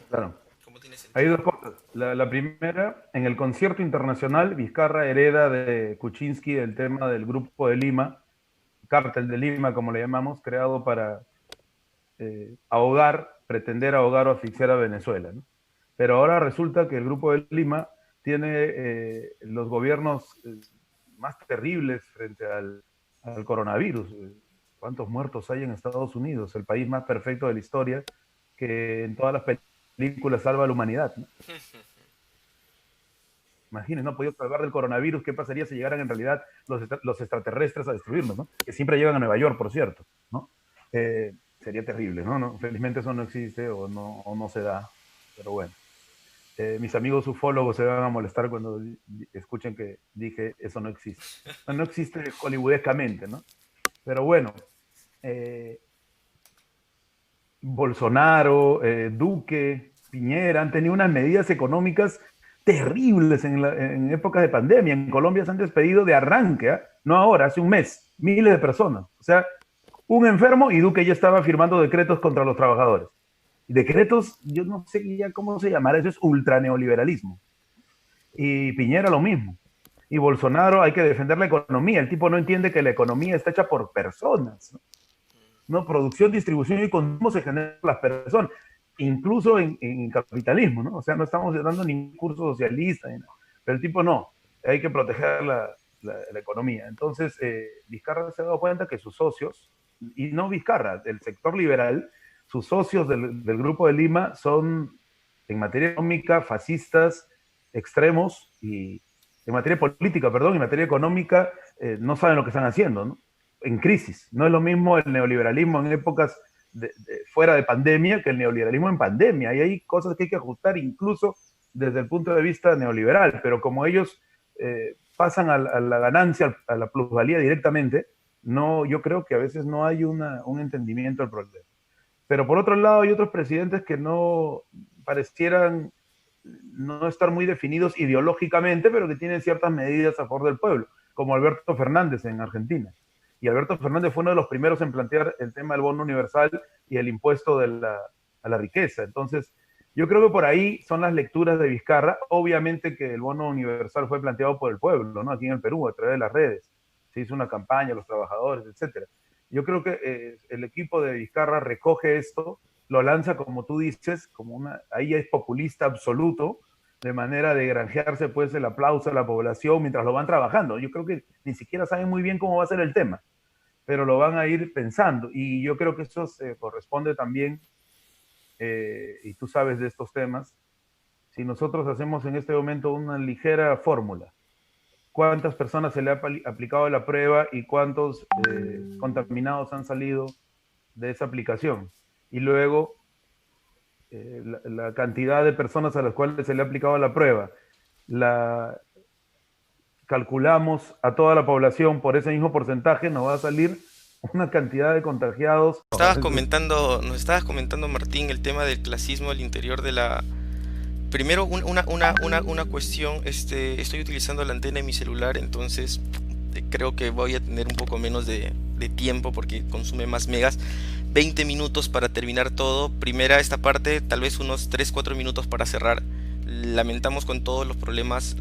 Speaker 2: Claro.
Speaker 1: ¿Cómo tiene
Speaker 2: Hay
Speaker 1: sentido?
Speaker 2: dos cosas. La primera, en el concierto internacional, Vizcarra hereda de Kuczynski el tema del Grupo de Lima, Cártel de Lima, como le llamamos, creado para pretender ahogar o asfixiar a Venezuela, ¿no? Pero ahora resulta que el Grupo de Lima tiene los gobiernos más terribles frente al coronavirus. ¿Cuántos muertos hay en Estados Unidos? El país más perfecto de la historia, que en todas las películas salva a la humanidad, ¿no? Imagínense, no ha podido salvar del coronavirus. ¿Qué pasaría si llegaran en realidad los extraterrestres a destruirnos, ¿no? Que siempre llegan a Nueva York, por cierto, ¿no? Sería terrible, ¿no? ¿no? Felizmente eso no existe o no se da, pero bueno. Mis amigos ufólogos se van a molestar cuando escuchen que dije eso no existe. No existe hollywoodescamente, ¿no? Pero bueno, Bolsonaro, Duque, Piñera han tenido unas medidas económicas terribles en épocas de pandemia. En Colombia se han despedido de arranque, ¿eh? No ahora, hace un mes, miles de personas. O sea, un enfermo y Duque ya estaba firmando decretos contra los trabajadores. Decretos, yo no sé ya cómo se llamará, eso es ultraneoliberalismo. Y Piñera lo mismo. Y Bolsonaro, hay que defender la economía. El tipo no entiende que la economía está hecha por personas, ¿no? ¿No? Producción, distribución y consumo se generan las personas, incluso en capitalismo, ¿no? O sea, no estamos dando ningún curso socialista, ¿no? Pero el tipo no, hay que proteger la economía. Entonces, Vizcarra se ha dado cuenta que sus socios, y no Vizcarra, del sector liberal, sus socios del Grupo de Lima son, en materia económica, fascistas, extremos, y en materia política, perdón, en materia económica, no saben lo que están haciendo, ¿no? En crisis. No es lo mismo el neoliberalismo en épocas fuera de pandemia que el neoliberalismo en pandemia. Y hay cosas que hay que ajustar incluso desde el punto de vista neoliberal, pero como ellos pasan a la ganancia, a la plusvalía directamente, no, yo creo que a veces no hay un entendimiento del problema. Pero por otro lado hay otros presidentes que no parecieran no estar muy definidos ideológicamente, pero que tienen ciertas medidas a favor del pueblo, como Alberto Fernández en Argentina. Y Alberto Fernández fue uno de los primeros en plantear el tema del bono universal y el impuesto a la riqueza. Entonces, yo creo que por ahí son las lecturas de Vizcarra. Obviamente que el bono universal fue planteado por el pueblo, ¿no? Aquí en el Perú, a través de las redes. Se hizo una campaña, los trabajadores, etcétera. Yo creo que el equipo de Vizcarra recoge esto, lo lanza, como tú dices, ahí es populista absoluto, de manera de granjearse pues el aplauso de la población mientras lo van trabajando. Yo creo que ni siquiera saben muy bien cómo va a ser el tema, pero lo van a ir pensando. Y yo creo que eso se corresponde también, y tú sabes de estos temas, si nosotros hacemos en este momento una ligera fórmula, cuántas personas se le ha aplicado la prueba y cuántos contaminados han salido de esa aplicación. Y luego la cantidad de personas a las cuales se le ha aplicado la prueba, calculamos a toda la población por ese mismo porcentaje, nos va a salir una cantidad de contagiados.
Speaker 1: Nos estabas comentando, Martín, el tema del clasismo al interior de la... Primero, una cuestión, estoy utilizando la antena de mi celular, entonces creo que voy a tener un poco menos de tiempo porque consume más megas. 20 minutos para terminar todo. Primera esta parte, tal vez unos 3-4 minutos para cerrar. Lamentamos con todos los problemas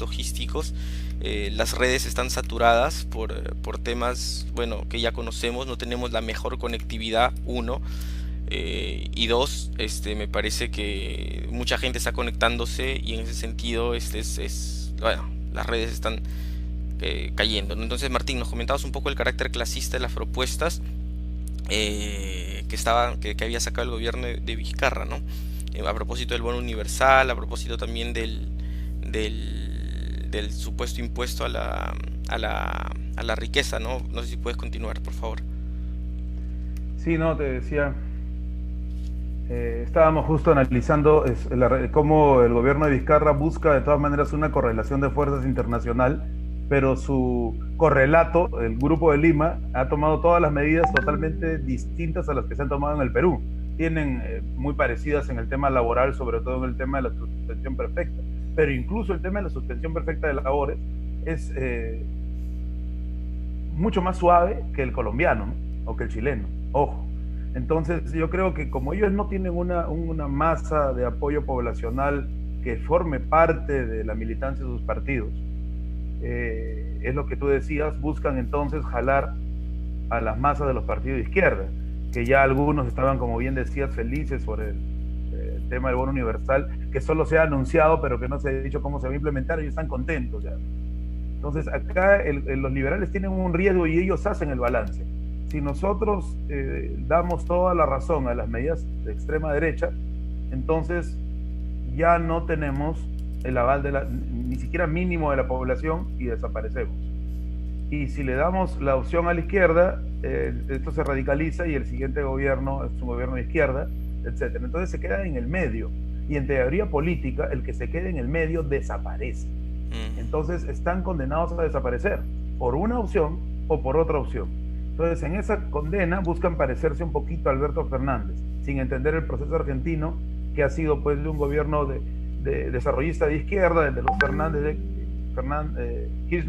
Speaker 1: logísticos. Las redes están saturadas por temas, bueno, que ya conocemos. No tenemos la mejor conectividad, uno. Y dos, me parece que mucha gente está conectándose y en ese sentido bueno, las redes están cayendo, ¿no? Entonces, Martín, nos comentabas un poco el carácter clasista de las propuestas que había sacado el gobierno de Vizcarra, ¿no? A propósito del bono universal, a propósito también del supuesto impuesto a la riqueza, ¿no? No sé si puedes continuar, por favor.
Speaker 2: Sí, no, te decía, estábamos justo analizando cómo el gobierno de Vizcarra busca de todas maneras una correlación de fuerzas internacional, pero su correlato, el Grupo de Lima, ha tomado todas las medidas totalmente distintas a las que se han tomado en el Perú. Tienen muy parecidas en el tema laboral, sobre todo en el tema de la suspensión perfecta, pero incluso el tema de la suspensión perfecta de labores es mucho más suave que el colombiano, ¿no? O que el chileno, ojo. Entonces yo creo que como ellos no tienen una masa de apoyo poblacional que forme parte de la militancia de sus partidos, es lo que tú decías, buscan entonces jalar a las masas de los partidos de izquierda, que ya algunos estaban, como bien decías, felices por el tema del bono universal, que solo se ha anunciado pero que no se ha dicho cómo se va a implementar, y están contentos ya. Entonces acá los liberales tienen un riesgo y ellos hacen el balance. si nosotros damos toda la razón a las medidas de extrema derecha, entonces ya no tenemos el aval ni siquiera mínimo de la población y desaparecemos. Y si le damos la opción a la izquierda, esto se radicaliza y el siguiente gobierno es un gobierno de izquierda, etc. Entonces se queda en el medio. Y en teoría política, el que se quede en el medio desaparece. Entonces están condenados a desaparecer por una opción o por otra opción. Entonces en esa condena buscan parecerse un poquito a Alberto Fernández, sin entender el proceso argentino, que ha sido pues de un gobierno de desarrollista de izquierda, de los Kirchner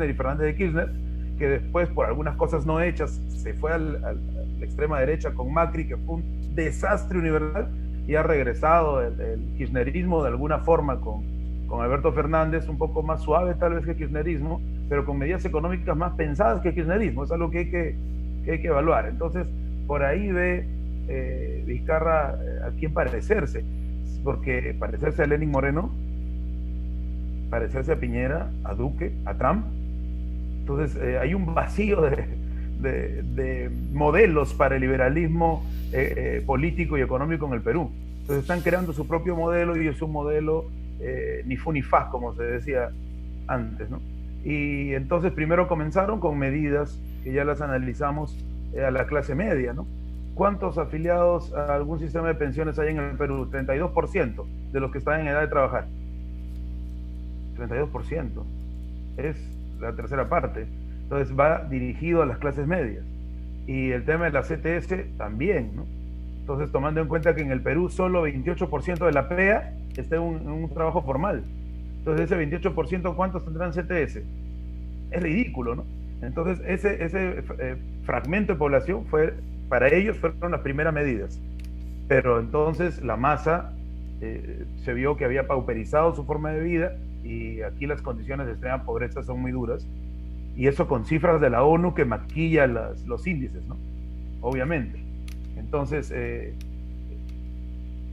Speaker 2: y Fernández de Kirchner, que después por algunas cosas no hechas se fue a la extrema derecha con Macri, que fue un desastre universal, y ha regresado el kirchnerismo de alguna forma con Alberto Fernández, un poco más suave tal vez que el kirchnerismo, pero con medidas económicas más pensadas que el kirchnerismo. Es algo que hay que evaluar. Entonces, por ahí ve Vizcarra a quién parecerse, porque parecerse a Lenín Moreno, parecerse a Piñera, a Duque, a Trump. Entonces, hay un vacío de modelos para el liberalismo político y económico en el Perú. Entonces están creando su propio modelo, y es un modelo ni fu ni fa, como se decía antes, ¿no? Y entonces primero comenzaron con medidas que ya las analizamos a la clase media, ¿no? ¿Cuántos afiliados a algún sistema de pensiones hay en el Perú? 32% de los que están en edad de trabajar. 32%. Es la tercera parte. Entonces va dirigido a las clases medias. Y el tema de la CTS también, ¿no? Entonces, tomando en cuenta que en el Perú solo 28% de la PEA está en un trabajo formal. Entonces, ese 28%, ¿cuántos tendrán CTS? Es ridículo, ¿no? Entonces, ese fragmento de población para ellos fueron las primeras medidas. Pero entonces la masa se vio que había pauperizado su forma de vida, y aquí las condiciones de extrema pobreza son muy duras. Y eso con cifras de la ONU que maquilla los índices, ¿no? Obviamente. Entonces,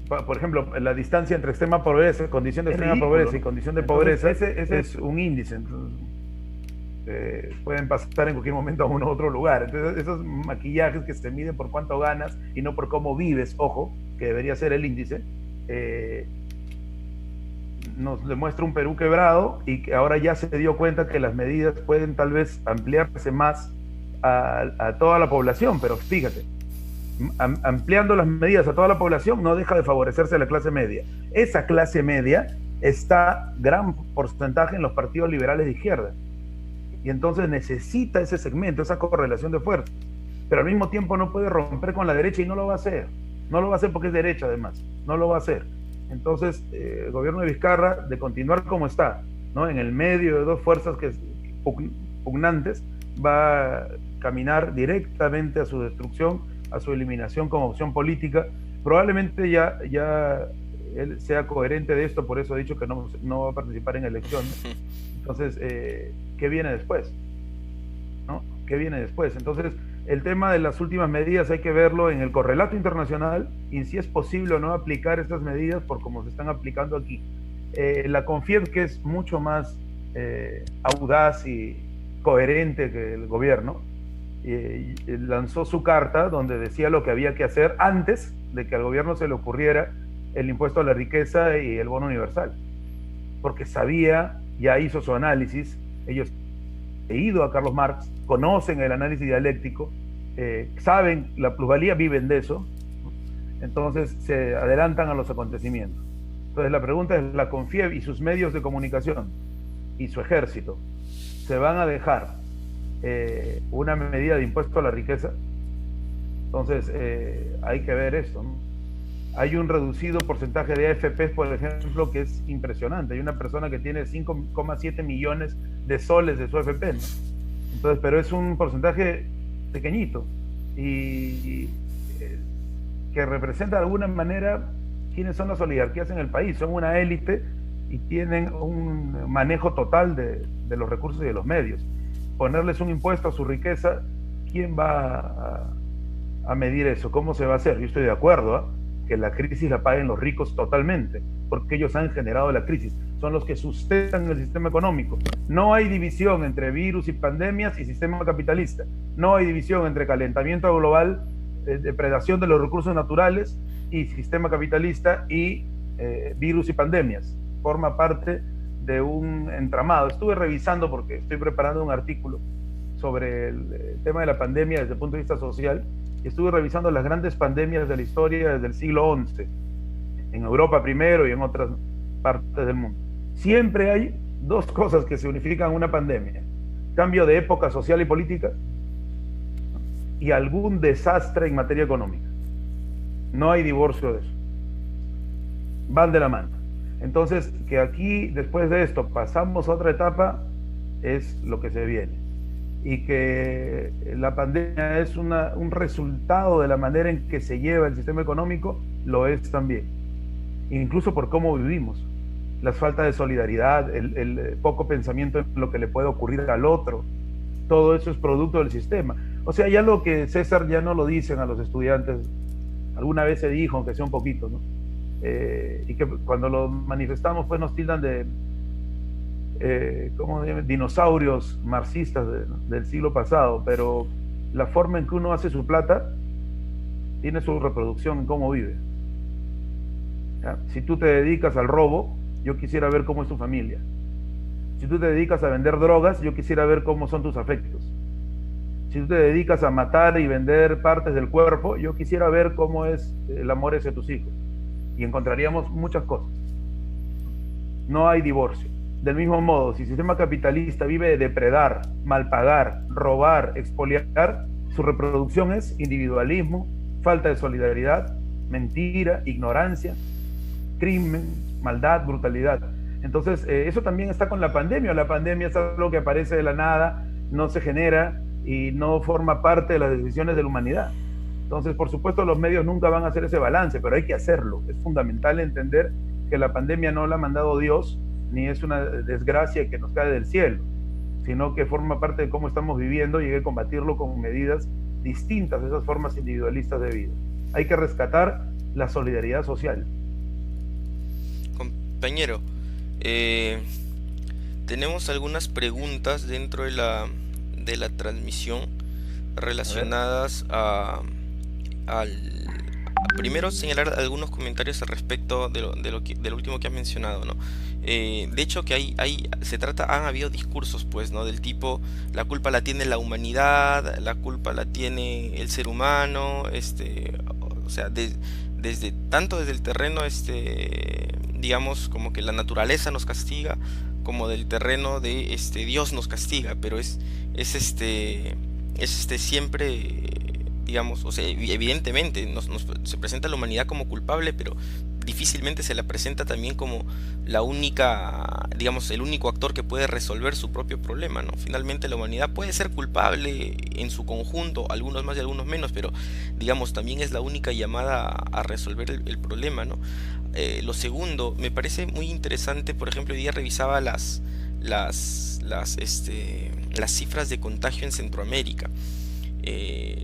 Speaker 2: por ejemplo, la distancia entre extrema pobreza, condición de extrema pobreza, ¿no? Y condición de pobreza, ese es un índice. Entonces, pueden pasar en cualquier momento a uno u otro lugar. Entonces, esos maquillajes que se miden por cuánto ganas y no por cómo vives, ojo, que debería ser el índice, nos demuestra un Perú quebrado, y que ahora ya se dio cuenta que las medidas pueden tal vez ampliarse más a toda la población. Pero fíjate, ampliando las medidas a toda la población no deja de favorecerse a la clase media. Esa clase media está gran porcentaje en los partidos liberales de izquierda, y entonces necesita ese segmento, esa correlación de fuerzas, pero al mismo tiempo no puede romper con la derecha, y no lo va a hacer. No lo va a hacer porque es derecha, además. No lo va a hacer. Entonces, el gobierno de Vizcarra, de continuar como está, ¿no?, en el medio de dos fuerzas pugnantes, va a caminar directamente a su destrucción, a su eliminación como opción política. Probablemente ya él sea coherente de esto, por eso ha dicho que no va a participar en elecciones. Entonces, ¿qué viene después? ¿No? ¿Qué viene después? Entonces, el tema de las últimas medidas hay que verlo en el correlato internacional, y si es posible o no aplicar estas medidas por cómo se están aplicando aquí. La CONFIEP, que es mucho más audaz y coherente que el gobierno, lanzó su carta donde decía lo que había que hacer antes de que al gobierno se le ocurriera el impuesto a la riqueza y el bono universal, porque sabía, ya hizo su análisis. Ellos han ido a Carlos Marx, conocen el análisis dialéctico, saben la plusvalía, viven de eso. Entonces se adelantan a los acontecimientos. Entonces la pregunta es, ¿la CONFIEP y sus medios de comunicación y su ejército se van a dejar una medida de impuesto a la riqueza? Entonces hay que ver esto, ¿no? Hay un reducido porcentaje de AFPs, por ejemplo, que es impresionante. Hay una persona que tiene 5,7 millones de soles de su AFP, ¿no? Entonces, pero es un porcentaje pequeñito, y que representa de alguna manera quiénes son las oligarquías en el país. Son una élite y tienen un manejo total de los recursos y de los medios. Ponerles un impuesto a su riqueza, ¿quién va a medir eso? ¿Cómo se va a hacer? Yo estoy de acuerdo, ¿eh?, que la crisis la paguen los ricos totalmente, porque ellos han generado la crisis, son los que sustentan el sistema económico. No hay división entre virus y pandemias y sistema capitalista. No hay división entre calentamiento global, depredación de los recursos naturales y sistema capitalista y virus y pandemias. Forma parte de un entramado. Estuve revisando porque estoy preparando un artículo sobre el tema de la pandemia desde el punto de vista social y estuve revisando las grandes pandemias de la historia desde el siglo XI, en Europa primero y en otras partes del mundo. Siempre hay dos cosas que se unifican en una pandemia: cambio de época social y política y algún desastre en materia económica. No hay divorcio de eso. Van de la mano. Entonces, que aquí, después de esto, pasamos a otra etapa, es lo que se viene. Y que la pandemia es un resultado de la manera en que se lleva el sistema económico, lo es también. Incluso por cómo vivimos. La falta de solidaridad, el poco pensamiento en lo que le puede ocurrir al otro, todo eso es producto del sistema. O sea, ya lo que César ya no lo dicen a los estudiantes, alguna vez se dijo, aunque sea un poquito, ¿no? Y que cuando lo manifestamos pues nos tildan de como dinosaurios marxistas del siglo pasado, pero la forma en que uno hace su plata tiene su reproducción en cómo vive. ¿Ya? Si tú te dedicas al robo, yo quisiera ver cómo es tu familia. Si tú te dedicas a vender drogas, yo quisiera ver cómo son tus afectos. Si tú te dedicas a matar y vender partes del cuerpo, yo quisiera ver cómo es el amor hacia tus hijos. Y encontraríamos muchas cosas. No hay divorcio. Del mismo modo, si el sistema capitalista vive de depredar, malpagar, robar, expoliar, su reproducción es individualismo, falta de solidaridad, mentira, ignorancia, crimen, maldad, brutalidad. Entonces, eso también está con la pandemia. La pandemia es algo que aparece de la nada, no se genera y no forma parte de las decisiones de la humanidad. Entonces, por supuesto, los medios nunca van a hacer ese balance, pero hay que hacerlo. Es fundamental entender que la pandemia no la ha mandado Dios, ni es una desgracia que nos cae del cielo, sino que forma parte de cómo estamos viviendo y hay que combatirlo con medidas distintas de esas formas individualistas de vida. Hay que rescatar la solidaridad social.
Speaker 1: Compañero, tenemos algunas preguntas dentro de la transmisión relacionadas primero señalar algunos comentarios al respecto de lo último que has mencionado, ¿no? De hecho que han habido discursos, pues, ¿no? Del tipo, la culpa la tiene la humanidad, la culpa la tiene el ser humano, o sea, desde el terreno, digamos, como que la naturaleza nos castiga, como del terreno de, Dios nos castiga, pero es siempre, digamos, o sea, evidentemente se presenta a la humanidad como culpable, pero difícilmente se la presenta también como la única, digamos, el único actor que puede resolver su propio problema, ¿no? Finalmente la humanidad puede ser culpable en su conjunto, algunos más y algunos menos, pero digamos, también es la única llamada a resolver el problema, ¿no? Lo segundo, me parece muy interesante, por ejemplo, hoy día revisaba las cifras de contagio en Centroamérica.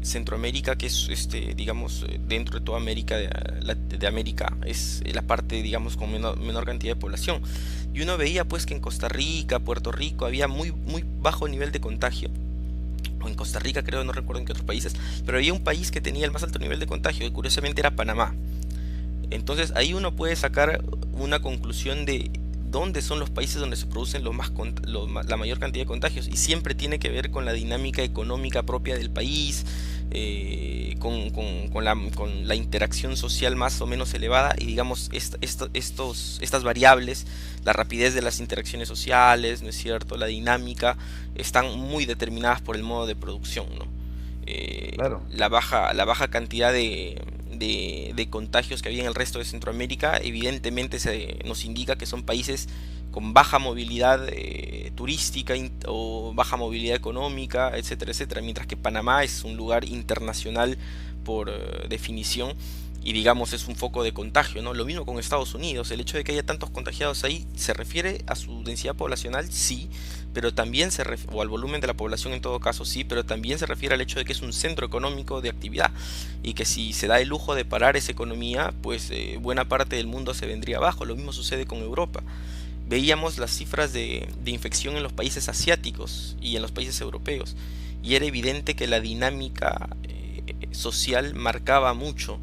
Speaker 1: Centroamérica, que es, digamos, dentro de toda América, de América, es la parte, digamos, con menor cantidad de población. Y uno veía, pues, que en Costa Rica, Puerto Rico, había muy bajo nivel de contagio. O en Costa Rica, creo, no recuerdo en qué otros países. Pero había un país que tenía el más alto nivel de contagio, que curiosamente era Panamá. Entonces, ahí uno puede sacar una conclusión de dónde son los países donde se producen la mayor cantidad de contagios, y siempre tiene que ver con la dinámica económica propia del país, con la interacción social más o menos elevada, y digamos estas variables, la rapidez de las interacciones sociales, ¿no es cierto?, la dinámica, están muy determinadas por el modo de producción, ¿no?
Speaker 2: Claro.
Speaker 1: La baja cantidad de contagios que había en el resto de Centroamérica evidentemente nos indica que son países con baja movilidad turística o baja movilidad económica, etcétera, etcétera, mientras que Panamá es un lugar internacional por definición, y digamos es un foco de contagio, ¿no? Lo mismo con Estados Unidos, el hecho de que haya tantos contagiados ahí se refiere a su densidad poblacional, sí, pero también o al volumen de la población en todo caso, sí, pero también se refiere al hecho de que es un centro económico de actividad y que si se da el lujo de parar esa economía, pues buena parte del mundo se vendría abajo. Lo mismo sucede con Europa. Veíamos las cifras de infección en los países asiáticos y en los países europeos y era evidente que la dinámica social marcaba mucho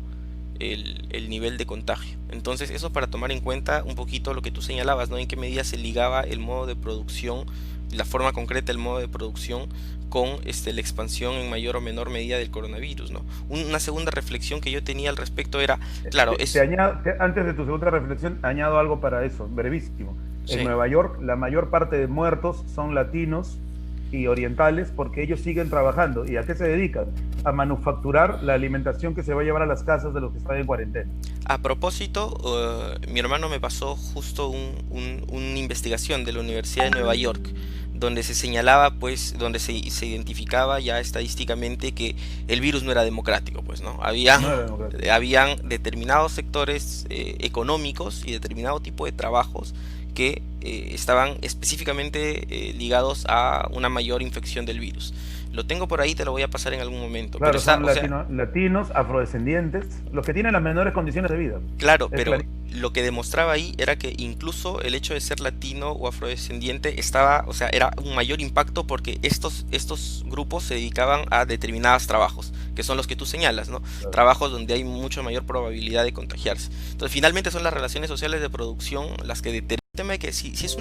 Speaker 1: el nivel de contagio. Entonces eso para tomar en cuenta un poquito lo que tú señalabas, ¿no? En qué medida se ligaba el modo de producción, la forma concreta del modo de producción con la expansión en mayor o menor medida del coronavirus, ¿no? Una segunda reflexión que yo tenía al respecto era, claro,
Speaker 2: Antes de tu segunda reflexión, añado algo para eso, brevísimo. En
Speaker 1: sí,
Speaker 2: Nueva York, la mayor parte de muertos son latinos y orientales porque ellos siguen trabajando. ¿Y a qué se dedican? A manufacturar la alimentación que se va a llevar a las casas de los que están en cuarentena.
Speaker 1: a propósito, mi hermano me pasó justo una investigación de la Universidad de Nueva York, donde se señalaba, pues, donde se identificaba ya estadísticamente que el virus no era democrático, pues, ¿no?
Speaker 2: No era democrático.
Speaker 1: Habían determinados sectores económicos y determinado tipo de trabajos que estaban específicamente ligados a una mayor infección del virus. Lo tengo por ahí, te lo voy a pasar en algún momento, pero
Speaker 2: Claro,
Speaker 1: está,
Speaker 2: son
Speaker 1: o sea,
Speaker 2: latinos, afrodescendientes, los que tienen las menores condiciones de vida.
Speaker 1: claro,
Speaker 2: Es
Speaker 1: pero
Speaker 2: clarísimo.
Speaker 1: lo que demostraba ahí era que incluso el hecho de ser latino o afrodescendiente estaba, o sea, era un mayor impacto porque estos grupos se dedicaban a determinados trabajos, que son los que tú señalas, ¿no?
Speaker 2: Claro.
Speaker 1: Trabajos donde hay mucha mayor probabilidad de contagiarse. Entonces, finalmente son las relaciones sociales de producción las que determinan el tema de que si es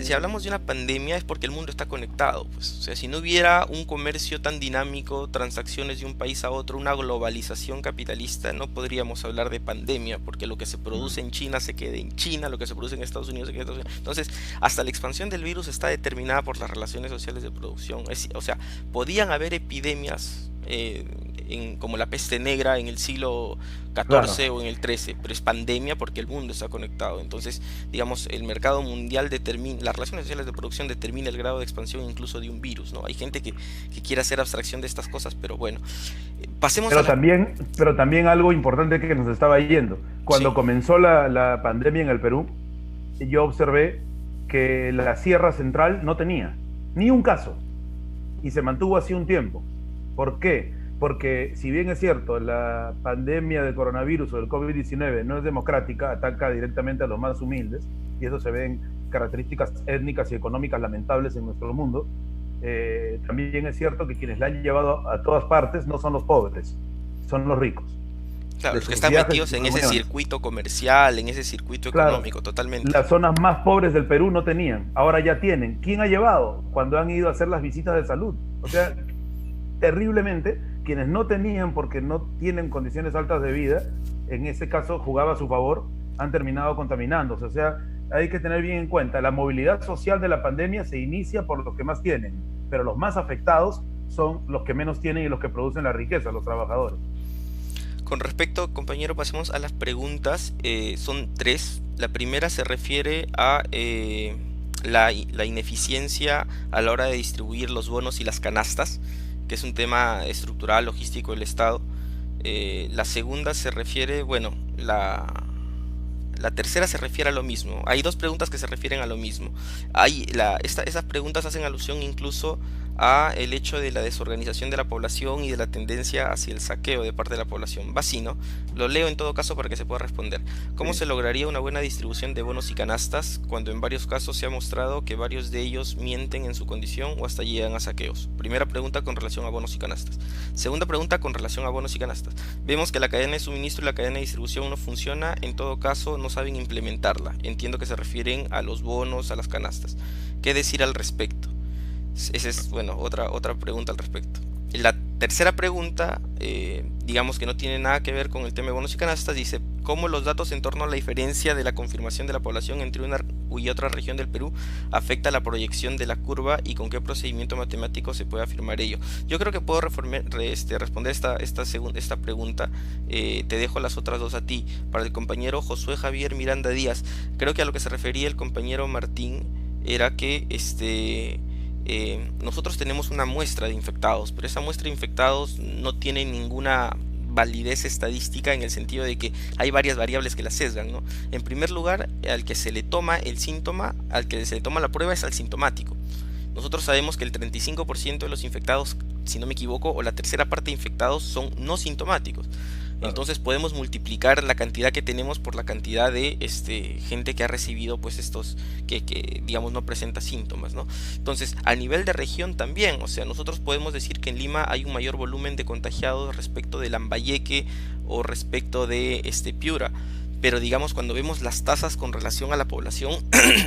Speaker 1: si hablamos de una pandemia es porque el mundo está conectado, pues. O sea, si no hubiera un comercio tan dinámico, transacciones de un país a otro, una globalización capitalista, no podríamos hablar de pandemia, porque lo que se produce en China se queda en China, lo que se produce en Estados Unidos se queda en Estados Unidos. Entonces, hasta la expansión del virus está determinada por las relaciones sociales de producción. O sea, podían haber epidemias como la peste negra en el siglo
Speaker 2: Claro.
Speaker 1: XIV o en el XIII, pero es pandemia porque el mundo está conectado. Entonces, digamos, el mercado mundial determina, las relaciones sociales de producción determina el grado de expansión incluso de un virus, ¿no? Hay gente que quiere hacer abstracción de estas cosas, pero bueno, pasemos a
Speaker 2: Pero también algo importante que nos estaba yendo.
Speaker 1: Sí,
Speaker 2: Cuando comenzó la pandemia en el Perú, yo observé que la Sierra Central no tenía ni un caso y se mantuvo así un tiempo. ¿Por qué? Porque si bien es cierto, la pandemia del coronavirus o del COVID-19 no es democrática, ataca directamente a los más humildes, y eso se ve en características étnicas y económicas lamentables en nuestro mundo, también es cierto que quienes la han llevado a todas partes no son los pobres, son los ricos,
Speaker 1: claro,
Speaker 2: de
Speaker 1: los que
Speaker 2: sus
Speaker 1: están
Speaker 2: viajes y
Speaker 1: metidos
Speaker 2: sus
Speaker 1: en ese
Speaker 2: reuniones.
Speaker 1: circuito comercial, en ese circuito
Speaker 2: Claro,
Speaker 1: económico, totalmente.
Speaker 2: las zonas más pobres del Perú no tenían, ahora ya tienen. ¿Quién ha llevado? Cuando han ido a hacer las visitas de salud. O sea, terriblemente, quienes no tenían porque no tienen condiciones altas de vida, en ese caso jugaba a su favor, han terminado contaminándose. O sea, hay que tener bien en cuenta, la movilidad social de la pandemia se inicia por los que más tienen, pero los más afectados son los que menos tienen y los que producen la riqueza, los trabajadores.
Speaker 1: Con respecto, compañero, pasemos a las preguntas. Son tres. La primera se refiere a la ineficiencia a la hora de distribuir los bonos y las canastas, que es un tema estructural, logístico del Estado. La segunda se refiere, bueno, la tercera se refiere a lo mismo. Hay dos preguntas que se refieren a lo mismo. Esas preguntas hacen alusión incluso a el hecho de la desorganización de la población y de la tendencia hacia el saqueo de parte de la población. Vacino, lo leo en todo caso para que se pueda responder. ¿Cómo
Speaker 2: Sí.
Speaker 1: se lograría una buena distribución de bonos y canastas cuando en varios casos se ha mostrado que varios de ellos mienten en su condición o hasta llegan a saqueos? Primera pregunta con relación a bonos y canastas. Segunda pregunta con relación a bonos y canastas. Vemos que la cadena de suministro y la cadena de distribución no funciona, en todo caso no saben implementarla. Entiendo que se refieren a los bonos, a las canastas. ¿Qué decir al respecto? Esa es, bueno, otra pregunta al respecto. La tercera pregunta, digamos que no tiene nada que ver con el tema de bonos y canastas, dice, ¿cómo los datos en torno a la diferencia de la confirmación de la población entre una y otra región del Perú afecta la proyección de la curva y con qué procedimiento matemático se puede afirmar ello? Yo creo que puedo responder esta pregunta. Te dejo las otras dos a ti. Para el compañero Josué Javier Miranda Díaz, creo que a lo que se refería el compañero Martín era que nosotros tenemos una muestra de infectados, pero esa muestra de infectados no tiene ninguna validez estadística en el sentido de que hay varias variables que la sesgan, ¿no? En primer lugar, al que se le toma el síntoma, al que se le toma la prueba es al sintomático. Nosotros sabemos que el 35% de los infectados, si no me equivoco, o la tercera parte de infectados son no sintomáticos.
Speaker 2: Claro.
Speaker 1: Entonces podemos multiplicar la cantidad que tenemos por la cantidad de gente que ha recibido pues estos que digamos no presenta síntomas, ¿no? Entonces a nivel de región también, o sea, nosotros podemos decir que en Lima hay un mayor volumen de contagiados respecto de Lambayeque o respecto de Piura. Pero digamos, cuando vemos las tasas con relación a la población,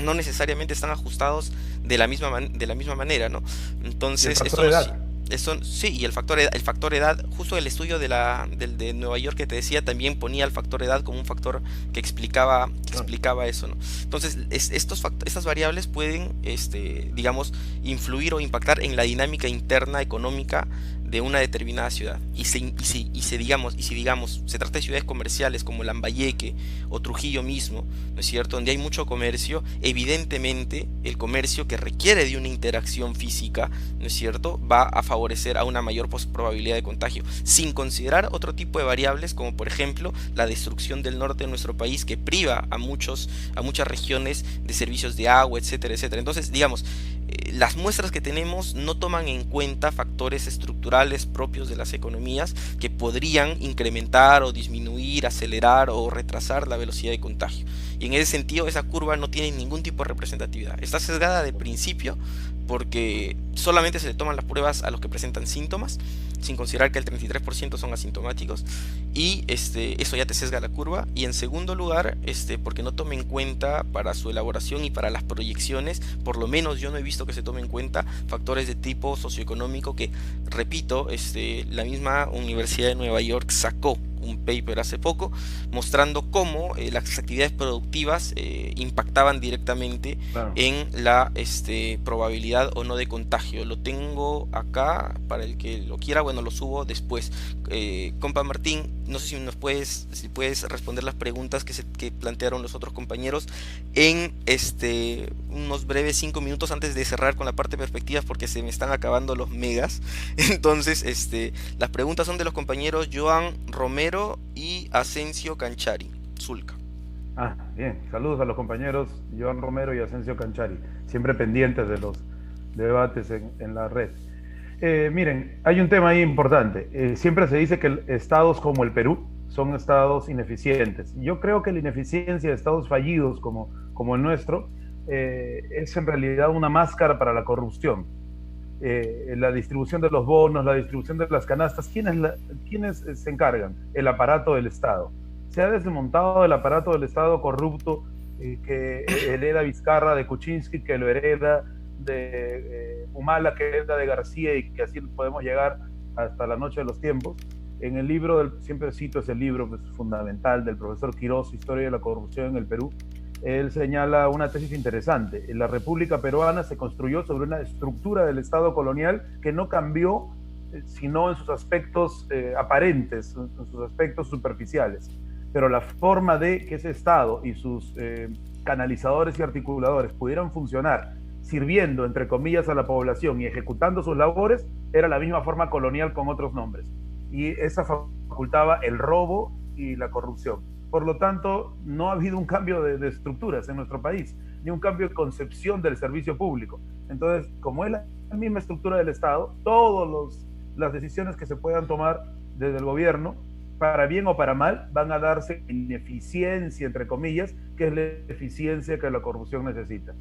Speaker 1: no necesariamente están ajustados de la misma manera, ¿no?
Speaker 2: Y el
Speaker 1: Entonces,
Speaker 2: factor de edad.
Speaker 1: sí, y el factor edad, justo el estudio de Nueva York que te decía, también ponía el factor edad como un factor que
Speaker 2: Ah,
Speaker 1: explicaba eso, ¿no? Entonces, estas variables pueden, digamos, influir o impactar en la dinámica interna económica de una determinada ciudad. Y si digamos, se trata de ciudades comerciales como Lambayeque o Trujillo mismo, ¿no es cierto? Donde hay mucho comercio, evidentemente el comercio que requiere de una interacción física, ¿no es cierto?, va a favorecer a una mayor probabilidad de contagio, sin considerar otro tipo de variables como por ejemplo la destrucción del norte de nuestro país que priva a muchas regiones de servicios de agua, etcétera, etcétera. Entonces, digamos, las muestras que tenemos no toman en cuenta factores estructurales propios de las economías que podrían incrementar o disminuir, acelerar o retrasar la velocidad de contagio. Y en ese sentido, esa curva no tiene ningún tipo de representatividad. Está sesgada de principio porque solamente se le toman las pruebas a los que presentan síntomas, sin considerar que el 33% son asintomáticos, y eso ya te sesga la curva. Y en segundo lugar, porque no tome en cuenta para su elaboración y para las proyecciones, por lo menos yo no he visto que se tome en cuenta factores de tipo socioeconómico que, repito, la misma Universidad de Nueva York sacó un paper hace poco mostrando cómo las actividades productivas impactaban directamente
Speaker 2: claro.
Speaker 1: en la probabilidad o no de contagio. Lo tengo acá para el que lo quiera, bueno, lo subo después. Compa Martín, no sé si puedes responder las preguntas que plantearon los otros compañeros en unos breves 5 minutos antes de cerrar con la parte de perspectivas porque se me están acabando los megas. Entonces, las preguntas son de los compañeros Joan Romero y Asensio Canchari, Zulca.
Speaker 2: Bien. Saludos a los compañeros Joan Romero y Asensio Canchari, siempre pendientes de los debates en la red. Miren, hay un tema ahí importante. Siempre se dice que estados como el Perú son estados ineficientes. Yo creo que la ineficiencia de estados fallidos como el nuestro es en realidad una máscara para la corrupción. La distribución de los bonos, la distribución de las canastas, ¿quiénes se encargan? El aparato del Estado. Se ha desmontado el aparato del Estado corrupto que hereda Vizcarra de Kuczynski, que lo hereda de Humala, que hereda de García, y que así podemos llegar hasta la noche de los tiempos. En el libro, siempre cito ese libro pues, fundamental del profesor Quirós, Historia de la corrupción en el Perú, él señala una tesis interesante. La República Peruana se construyó sobre una estructura del Estado colonial que no cambió, sino en sus aspectos aparentes, en sus aspectos superficiales. Pero la forma de que ese Estado y sus canalizadores y articuladores pudieran funcionar sirviendo, entre comillas, a la población y ejecutando sus labores, era la misma forma colonial con otros nombres. Y esa facultaba el robo y la corrupción. Por lo tanto, no ha habido un cambio de estructuras en nuestro país, ni un cambio de concepción del servicio público. Entonces, como es la misma estructura del Estado, todas las decisiones que se puedan tomar desde el gobierno, para bien o para mal, van a darse en eficiencia, entre comillas, que es la eficiencia que la corrupción necesita.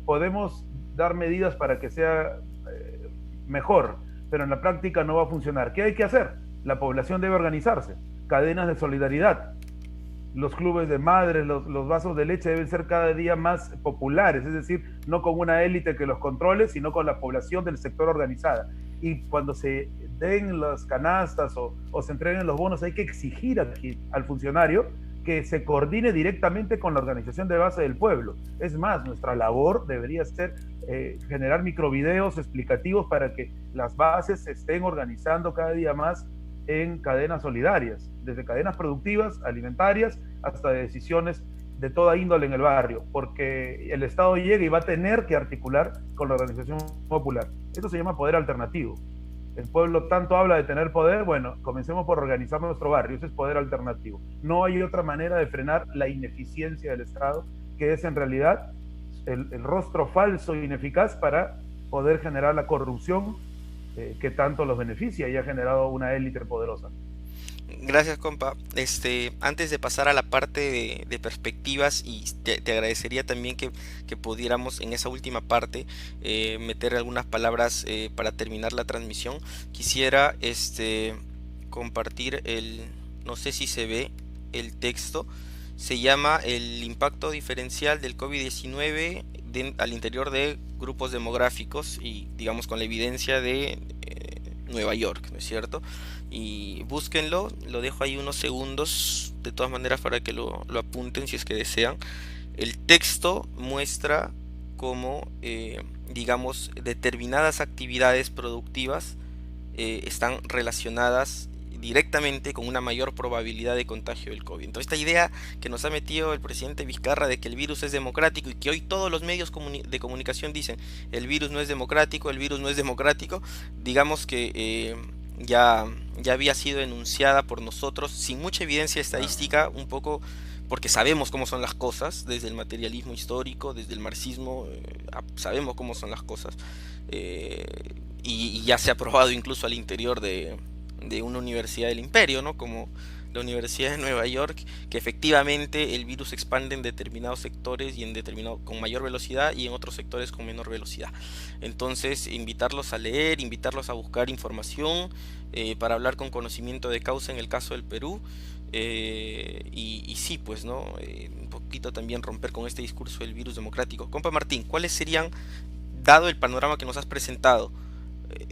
Speaker 2: Podemos dar medidas para que sea mejor, pero en la práctica no va a funcionar. ¿Qué hay que hacer? La población debe organizarse, cadenas de solidaridad. Los clubes de madres, los vasos de leche deben ser cada día más populares, es decir, no con una élite que los controle, sino con la población del sector organizada. Y cuando se den las canastas o se entreguen los bonos, hay que exigir aquí al funcionario que se coordine directamente con la organización de base del pueblo. Es más, nuestra labor debería ser generar microvideos explicativos para que las bases se estén organizando cada día más en cadenas solidarias, desde cadenas productivas, alimentarias, hasta de decisiones de toda índole en el barrio, porque el Estado llega y va a tener que articular con la organización popular. Esto se llama poder alternativo. El pueblo tanto habla de tener poder, bueno, comencemos por organizar nuestro barrio, ese es poder alternativo. No hay otra manera de frenar la ineficiencia del Estado, que es en realidad el rostro falso e ineficaz para poder generar la corrupción que tanto los beneficia y ha generado una élite poderosa.
Speaker 1: Gracias, compa. Antes de pasar a la parte de perspectivas, y te agradecería también que pudiéramos en esa última parte meter algunas palabras para terminar la transmisión. Quisiera compartir no sé si se ve el texto. Se llama El impacto diferencial del COVID-19 al interior de grupos demográficos y digamos con la evidencia de Nueva York, ¿no es cierto? Y búsquenlo, lo dejo ahí unos segundos, de todas maneras para que lo apunten si es que desean. El texto muestra cómo, digamos, determinadas actividades productivas están relacionadas directamente con una mayor probabilidad de contagio del COVID. Entonces, esta idea que nos ha metido el presidente Vizcarra de que el virus es democrático y que hoy todos los medios de comunicación dicen el virus no es democrático, el virus no es democrático, digamos que ya había sido enunciada por nosotros sin mucha evidencia estadística, un poco porque sabemos cómo son las cosas, desde el materialismo histórico, desde el marxismo, sabemos cómo son las cosas. eh, y ya se ha probado incluso al interior de una universidad del imperio, ¿no? Como la Universidad de Nueva York, que efectivamente el virus se expande en determinados sectores y con mayor velocidad y en otros sectores con menor velocidad. Entonces, invitarlos a leer, invitarlos a buscar información para hablar con conocimiento de causa en el caso del Perú. Y sí, pues, ¿no? Un poquito también romper con este discurso del virus democrático. Compa Martín, ¿cuáles serían, dado el panorama que nos has presentado,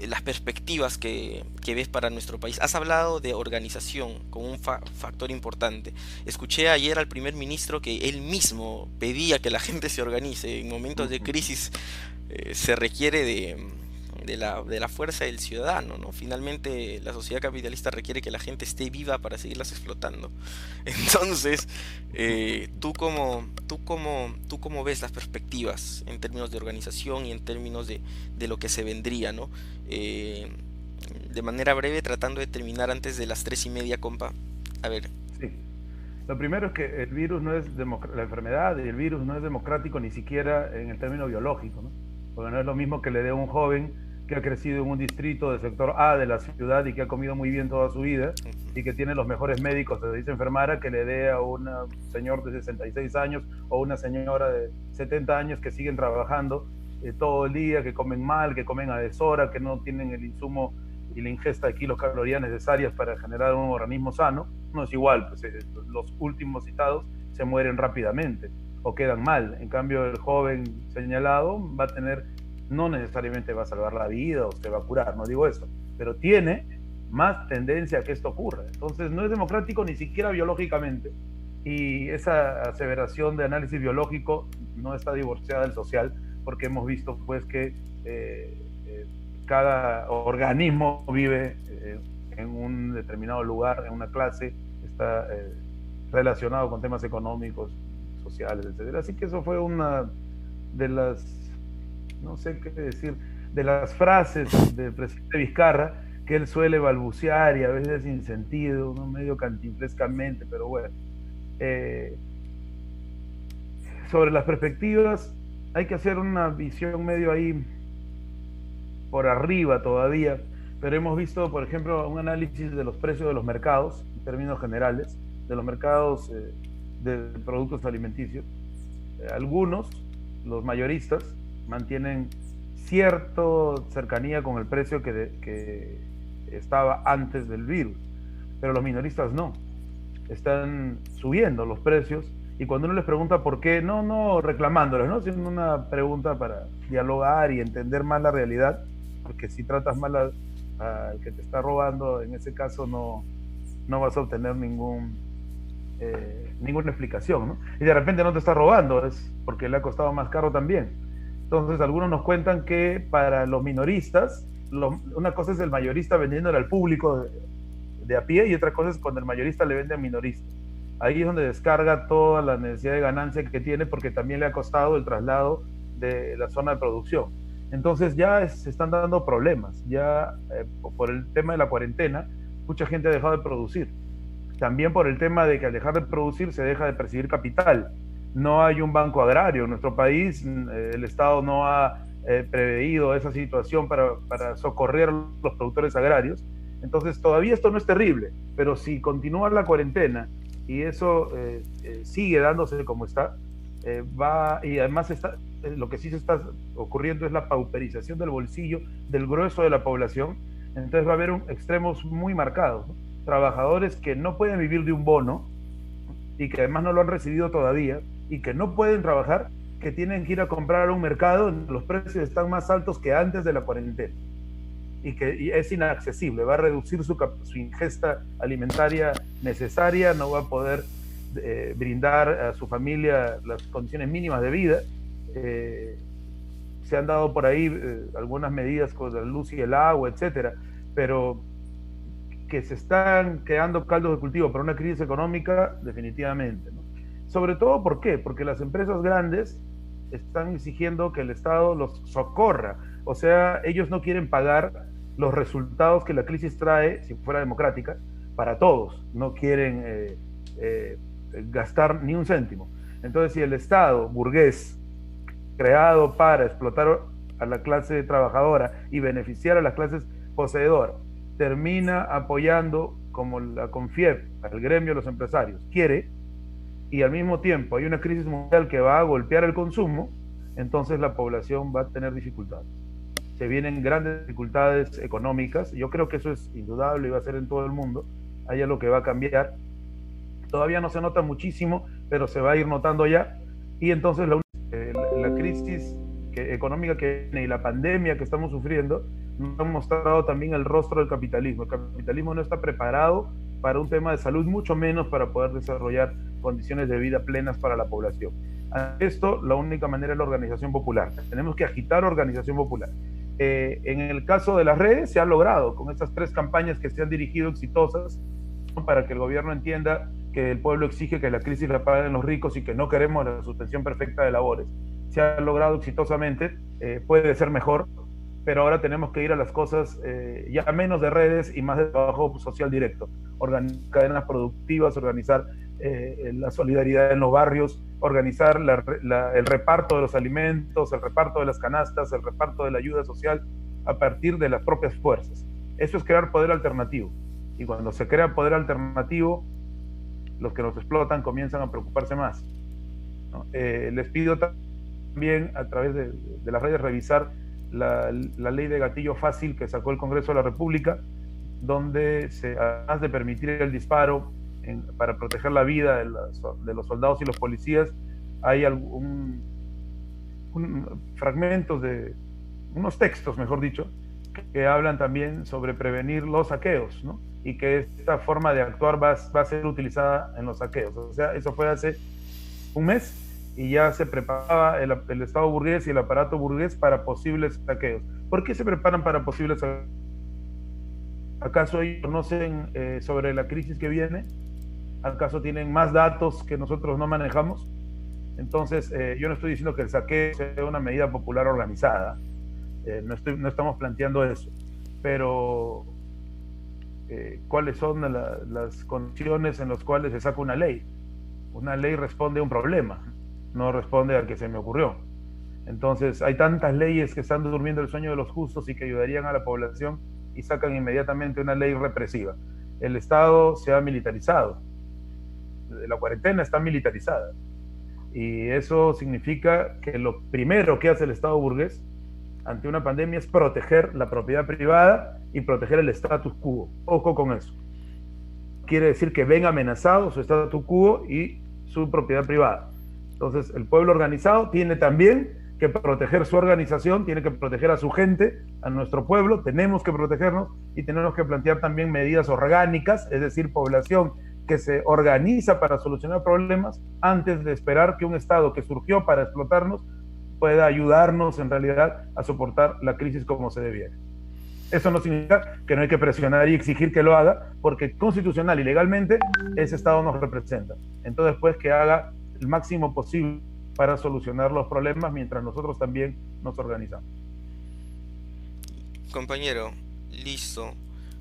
Speaker 1: las perspectivas que ves para nuestro país? Has hablado de organización como un factor importante. Escuché ayer al primer ministro que él mismo pedía que la gente se organice. En momentos de crisis se requiere de la fuerza del ciudadano, ¿no? Finalmente la sociedad capitalista requiere que la gente esté viva para seguirlas explotando. Entonces, ¿tú cómo ves las perspectivas en términos de organización y en términos de lo que se vendría, ¿no? Eh, de manera breve, tratando de terminar antes de las 3:30, compa. A ver.
Speaker 2: Sí. Lo primero es que el virus no es la enfermedad y el virus no es democrático ni siquiera en el término biológico, ¿no? Porque no es lo mismo que le dé a un joven que ha crecido en un distrito del sector A de la ciudad y que ha comido muy bien toda su vida y que tiene los mejores médicos, se dice enfermara, que le dé a un señor de 66 años o una señora de 70 años que siguen trabajando todo el día, que comen mal, que comen a deshora, que no tienen el insumo y la ingesta de kilocalorías necesarias para generar un organismo sano. No es igual, pues los últimos citados se mueren rápidamente o quedan mal. En cambio, el joven señalado va a tener, no necesariamente va a salvar la vida o se va a curar, no digo eso, pero tiene más tendencia a que esto ocurra. Entonces, no es democrático ni siquiera biológicamente. Y esa aseveración de análisis biológico no está divorciada del social, porque hemos visto pues que cada organismo vive en un determinado lugar, en una clase, está relacionado con temas económicos, sociales, etcétera. Así que eso fue una de las, no sé qué decir, de las frases del presidente Vizcarra que él suele balbucear y a veces sin sentido, ¿no? Medio cantinflescamente, pero bueno. Eh, sobre las perspectivas, hay que hacer una visión medio ahí por arriba todavía, pero hemos visto, por ejemplo, un análisis de los precios de los mercados, en términos generales, de los mercados de productos alimenticios. Algunos, los mayoristas, mantienen cierta cercanía con el precio que estaba antes del virus, pero los minoristas no. Están subiendo los precios y cuando uno les pregunta por qué, no reclamándoles, ¿no? Sino una pregunta para dialogar y entender más la realidad, porque si tratas mal al que te está robando, en ese caso no vas a obtener ninguna explicación, ¿no? Y de repente no te está robando, es porque le ha costado más caro también. Entonces algunos nos cuentan que para los minoristas, una cosa es el mayorista vendiéndole al público de a pie y otra cosa es cuando el mayorista le vende al minorista. Ahí es donde descarga toda la necesidad de ganancia que tiene porque también le ha costado el traslado de la zona de producción. Entonces ya se están dando problemas, ya por el tema de la cuarentena, mucha gente ha dejado de producir. También por el tema de que al dejar de producir se deja de percibir capital. No hay un banco agrario en nuestro país, el Estado no ha preveído esa situación para socorrer a los productores agrarios. Entonces todavía esto no es terrible, pero si continúa la cuarentena y eso sigue dándose como está, y además lo que sí se está ocurriendo es la pauperización del bolsillo del grueso de la población, entonces va a haber extremos muy marcados, ¿no? Trabajadores que no pueden vivir de un bono y que además no lo han recibido todavía y que no pueden trabajar, que tienen que ir a comprar a un mercado donde los precios están más altos que antes de la cuarentena y que es inaccesible, va a reducir su ingesta alimentaria necesaria, no va a poder brindar a su familia las condiciones mínimas de vida. Se han dado por ahí algunas medidas con la luz y el agua, etcétera, pero que se están quedando caldos de cultivo para una crisis económica, definitivamente, ¿no? Sobre todo, ¿por qué? Porque las empresas grandes están exigiendo que el Estado los socorra. O sea, ellos no quieren pagar los resultados que la crisis trae, si fuera democrática, para todos. No quieren gastar ni un céntimo. Entonces, si el Estado burgués, creado para explotar a la clase trabajadora y beneficiar a las clases poseedoras, termina apoyando como la CONFIEP, al gremio de los empresarios, quiere, y al mismo tiempo hay una crisis mundial que va a golpear el consumo, entonces la población va a tener dificultades. Se vienen grandes dificultades económicas, yo creo que eso es indudable y va a ser en todo el mundo, hay algo que va a cambiar, todavía no se nota muchísimo, pero se va a ir notando ya, y entonces la crisis económica que viene y la pandemia que estamos sufriendo nos han mostrado también el rostro del capitalismo. El capitalismo no está preparado para un tema de salud, mucho menos para poder desarrollar condiciones de vida plenas para la población. Ante esto, la única manera es la organización popular. Tenemos que agitar organización popular. En el caso de las redes se ha logrado con estas 3 campañas que se han dirigido exitosas, ¿no?, para que el gobierno entienda que el pueblo exige que la crisis la paguen los ricos y que no queremos la suspensión perfecta de labores. Se ha logrado exitosamente, puede ser mejor, pero ahora tenemos que ir a las cosas ya menos de redes y más de trabajo social directo, organizar cadenas productivas, organizar la solidaridad en los barrios, organizar el reparto de los alimentos, el reparto de las canastas, el reparto de la ayuda social a partir de las propias fuerzas. Eso es crear poder alternativo. Y cuando se crea poder alternativo, los que nos explotan comienzan a preocuparse más, ¿no? Les pido también a través de las redes revisar la ley de gatillo fácil que sacó el Congreso de la República, donde además de permitir el disparo para proteger la vida de los soldados y los policías, hay fragmentos de unos textos, mejor dicho, que hablan también sobre prevenir los saqueos, ¿no? Y que esta forma de actuar va a ser utilizada en los saqueos. O sea, eso fue hace un mes y ya se preparaba el Estado burgués y el aparato burgués para posibles saqueos. ¿Por qué se preparan para posibles saqueos? ¿Acaso ellos conocen sobre la crisis que viene? ¿Acaso tienen más datos que nosotros no manejamos? Entonces, yo no estoy diciendo que el saqueo sea una medida popular organizada, no estamos planteando eso, pero ¿cuáles son las condiciones en las cuales se saca una ley? Una ley responde a un problema, no responde al que se me ocurrió. Entonces, hay tantas leyes que están durmiendo el sueño de los justos y que ayudarían a la población y sacan inmediatamente una ley represiva. El Estado se ha militarizado, la cuarentena está militarizada, y eso significa que lo primero que hace el Estado burgués ante una pandemia es proteger la propiedad privada y proteger el status quo. Ojo con eso. Quiere decir que ven amenazados su status quo y su propiedad privada. Entonces, el pueblo organizado tiene también que proteger su organización, tiene que proteger a su gente, a nuestro pueblo, tenemos que protegernos y tenemos que plantear también medidas orgánicas, es decir, población que se organiza para solucionar problemas antes de esperar que un Estado que surgió para explotarnos pueda ayudarnos en realidad a soportar la crisis como se debiera. Eso no significa que no hay que presionar y exigir que lo haga, porque constitucional y legalmente ese Estado nos representa. Entonces, pues, que haga el máximo posible para solucionar los problemas mientras nosotros también nos organizamos.
Speaker 1: Compañero, listo.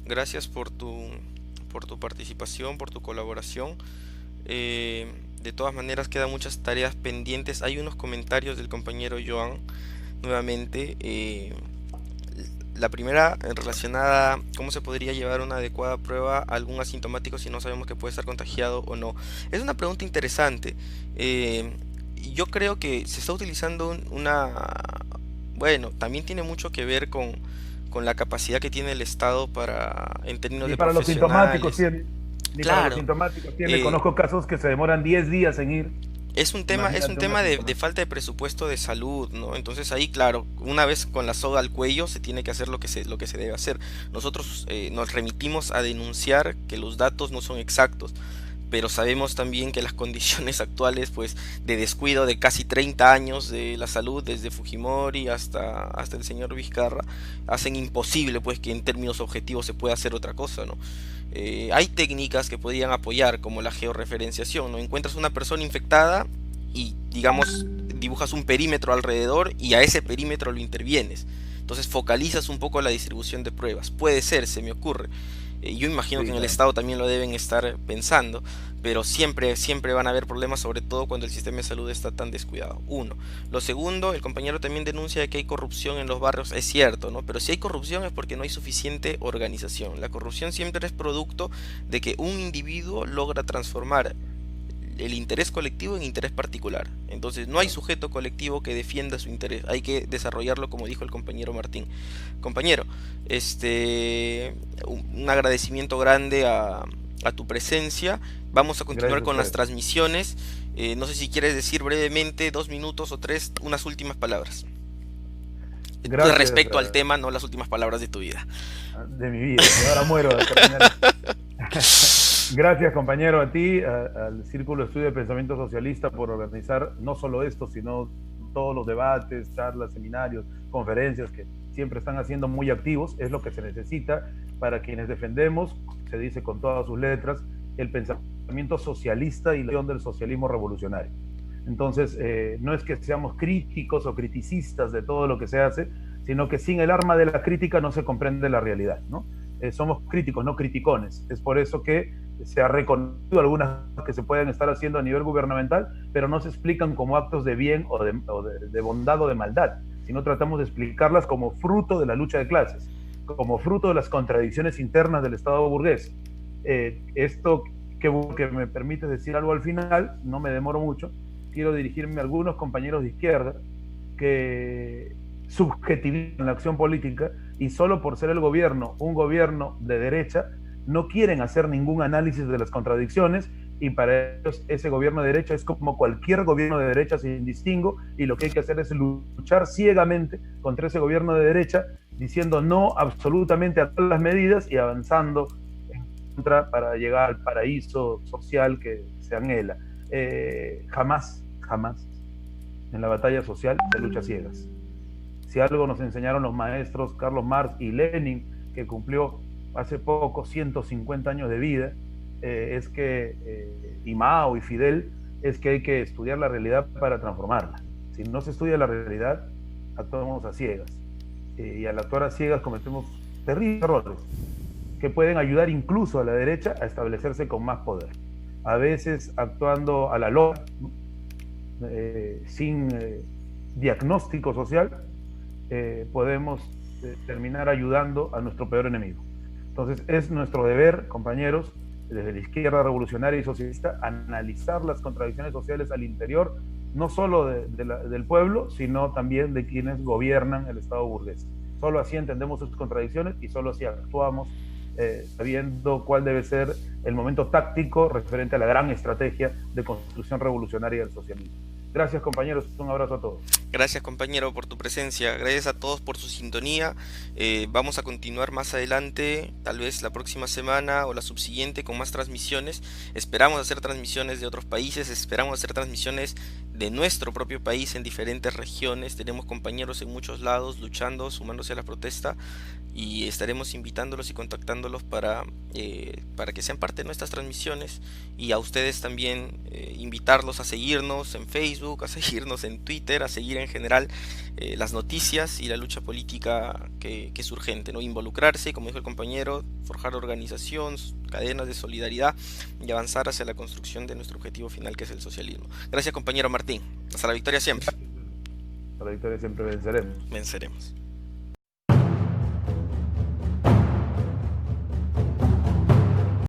Speaker 1: Gracias por tu participación, por tu colaboración. De todas maneras, quedan muchas tareas pendientes. Hay unos comentarios del compañero Joan, nuevamente. La primera, relacionada a cómo se podría llevar una adecuada prueba a algún asintomático si no sabemos que puede estar contagiado o no. Es una pregunta interesante. Eh, yo creo que se está utilizando bueno, también tiene mucho que ver con la capacidad que tiene el Estado para, en términos
Speaker 2: Ni
Speaker 1: de
Speaker 2: para los sintomáticos
Speaker 1: profesionales.
Speaker 2: tiene, ni para los
Speaker 1: Claro,
Speaker 2: sintomáticos tiene.
Speaker 1: eh,
Speaker 2: Conozco casos que se demoran 10 días en ir.
Speaker 1: es un
Speaker 2: Imagínate un
Speaker 1: tema de
Speaker 2: asintomático.
Speaker 1: falta de presupuesto de salud, ¿no? Entonces ahí, claro, una vez con la soga al cuello, se tiene que hacer lo que se debe hacer. Nosotros nos remitimos a denunciar que los datos no son exactos, pero sabemos también que las condiciones actuales, pues, de descuido de casi 30 años de la salud, desde Fujimori hasta el señor Vizcarra, hacen imposible, pues, que en términos objetivos se pueda hacer otra cosa, ¿no? Hay técnicas que podrían apoyar, como la georreferenciación, ¿no? Encuentras una persona infectada y, digamos, dibujas un perímetro alrededor y a ese perímetro lo intervienes. Entonces focalizas un poco la distribución de pruebas. Puede ser, se me ocurre. Yo imagino que
Speaker 2: Sí,
Speaker 1: en el
Speaker 2: claro.
Speaker 1: Estado también lo deben estar pensando, pero siempre van a haber problemas, sobre todo cuando el sistema de salud está tan descuidado. Uno. Lo segundo, el compañero también denuncia que hay corrupción en los barrios, es cierto, ¿no? Pero si hay corrupción es porque no hay suficiente organización. La corrupción siempre es producto de que un individuo logra transformar el interés colectivo en interés particular. Entonces no hay
Speaker 2: Claro.
Speaker 1: sujeto colectivo que defienda su interés, hay que desarrollarlo como dijo el compañero Martín. Compañero, un agradecimiento grande a tu presencia. Vamos a continuar
Speaker 2: Gracias a
Speaker 1: con las
Speaker 2: ustedes.
Speaker 1: transmisiones. No sé si quieres decir brevemente, 2 minutos o tres, unas últimas palabras.
Speaker 2: Gracias
Speaker 1: Respecto al tema, no las últimas palabras de tu vida.
Speaker 2: de mi vida. Y ahora muero de terminar esto. Gracias, compañero, a ti, al Círculo de Estudio de Pensamiento Socialista por organizar no solo esto, sino todos los debates, charlas, seminarios, conferencias que siempre están haciendo muy activos. Es lo que se necesita para quienes defendemos, se dice con todas sus letras, el pensamiento socialista y la acción del socialismo revolucionario. Entonces, no es que seamos críticos o criticistas de todo lo que se hace, sino que sin el arma de la crítica no se comprende la realidad, ¿no? Somos críticos, no criticones. Es por eso que se ha reconocido algunas que se pueden estar haciendo a nivel gubernamental, pero no se explican como actos de bien o de bondad o de maldad, sino tratamos de explicarlas como fruto de la lucha de clases, como fruto de las contradicciones internas del Estado burgués. Esto que me permite decir algo al final, no me demoro mucho, quiero dirigirme a algunos compañeros de izquierda que subjetivizan la acción política y solo por ser el gobierno un gobierno de derecha no quieren hacer ningún análisis de las contradicciones y para ellos ese gobierno de derecha es como cualquier gobierno de derecha sin distingo y lo que hay que hacer es luchar ciegamente contra ese gobierno de derecha diciendo no absolutamente a todas las medidas y avanzando en contra para llegar al paraíso social que se anhela. Jamás en la batalla social se lucha ciegas. Si algo nos enseñaron los maestros Carlos Marx y Lenin, que cumplió hace poco 150 años de vida, es que, y Mao y Fidel, es que hay que estudiar la realidad para transformarla. Si no se estudia la realidad, actuamos a ciegas. Y al actuar a ciegas cometemos terribles errores que pueden ayudar incluso a la derecha a establecerse con más poder. A veces actuando a la loca, sin diagnóstico social, podemos terminar ayudando a nuestro peor enemigo. Entonces es nuestro deber, compañeros, desde la izquierda revolucionaria y socialista, analizar las contradicciones sociales al interior, no solo del pueblo, sino también de quienes gobiernan el Estado burgués. Solo así entendemos sus contradicciones y solo así actuamos sabiendo cuál debe ser el momento táctico referente a la gran estrategia de construcción revolucionaria del socialismo. Gracias, compañeros. Un abrazo a todos.
Speaker 1: Gracias compañero por tu presencia, gracias a todos por su sintonía. Vamos a continuar más adelante, tal vez la próxima semana o la subsiguiente con más transmisiones. Esperamos hacer transmisiones de otros países, esperamos hacer transmisiones de nuestro propio país en diferentes regiones. Tenemos compañeros en muchos lados luchando, sumándose a la protesta, y estaremos invitándolos y contactándolos para que sean parte de nuestras transmisiones, y a ustedes también invitarlos a seguirnos en Facebook, a seguirnos en Twitter, a seguir en general las noticias y la lucha política que es urgente, ¿no? Involucrarse, como dijo el compañero, forjar organización, cadenas de solidaridad y avanzar hacia la construcción de nuestro objetivo final, que es el socialismo. Gracias, compañero Martín. Hasta la victoria siempre.
Speaker 2: Gracias. Para la victoria siempre venceremos.
Speaker 1: Venceremos.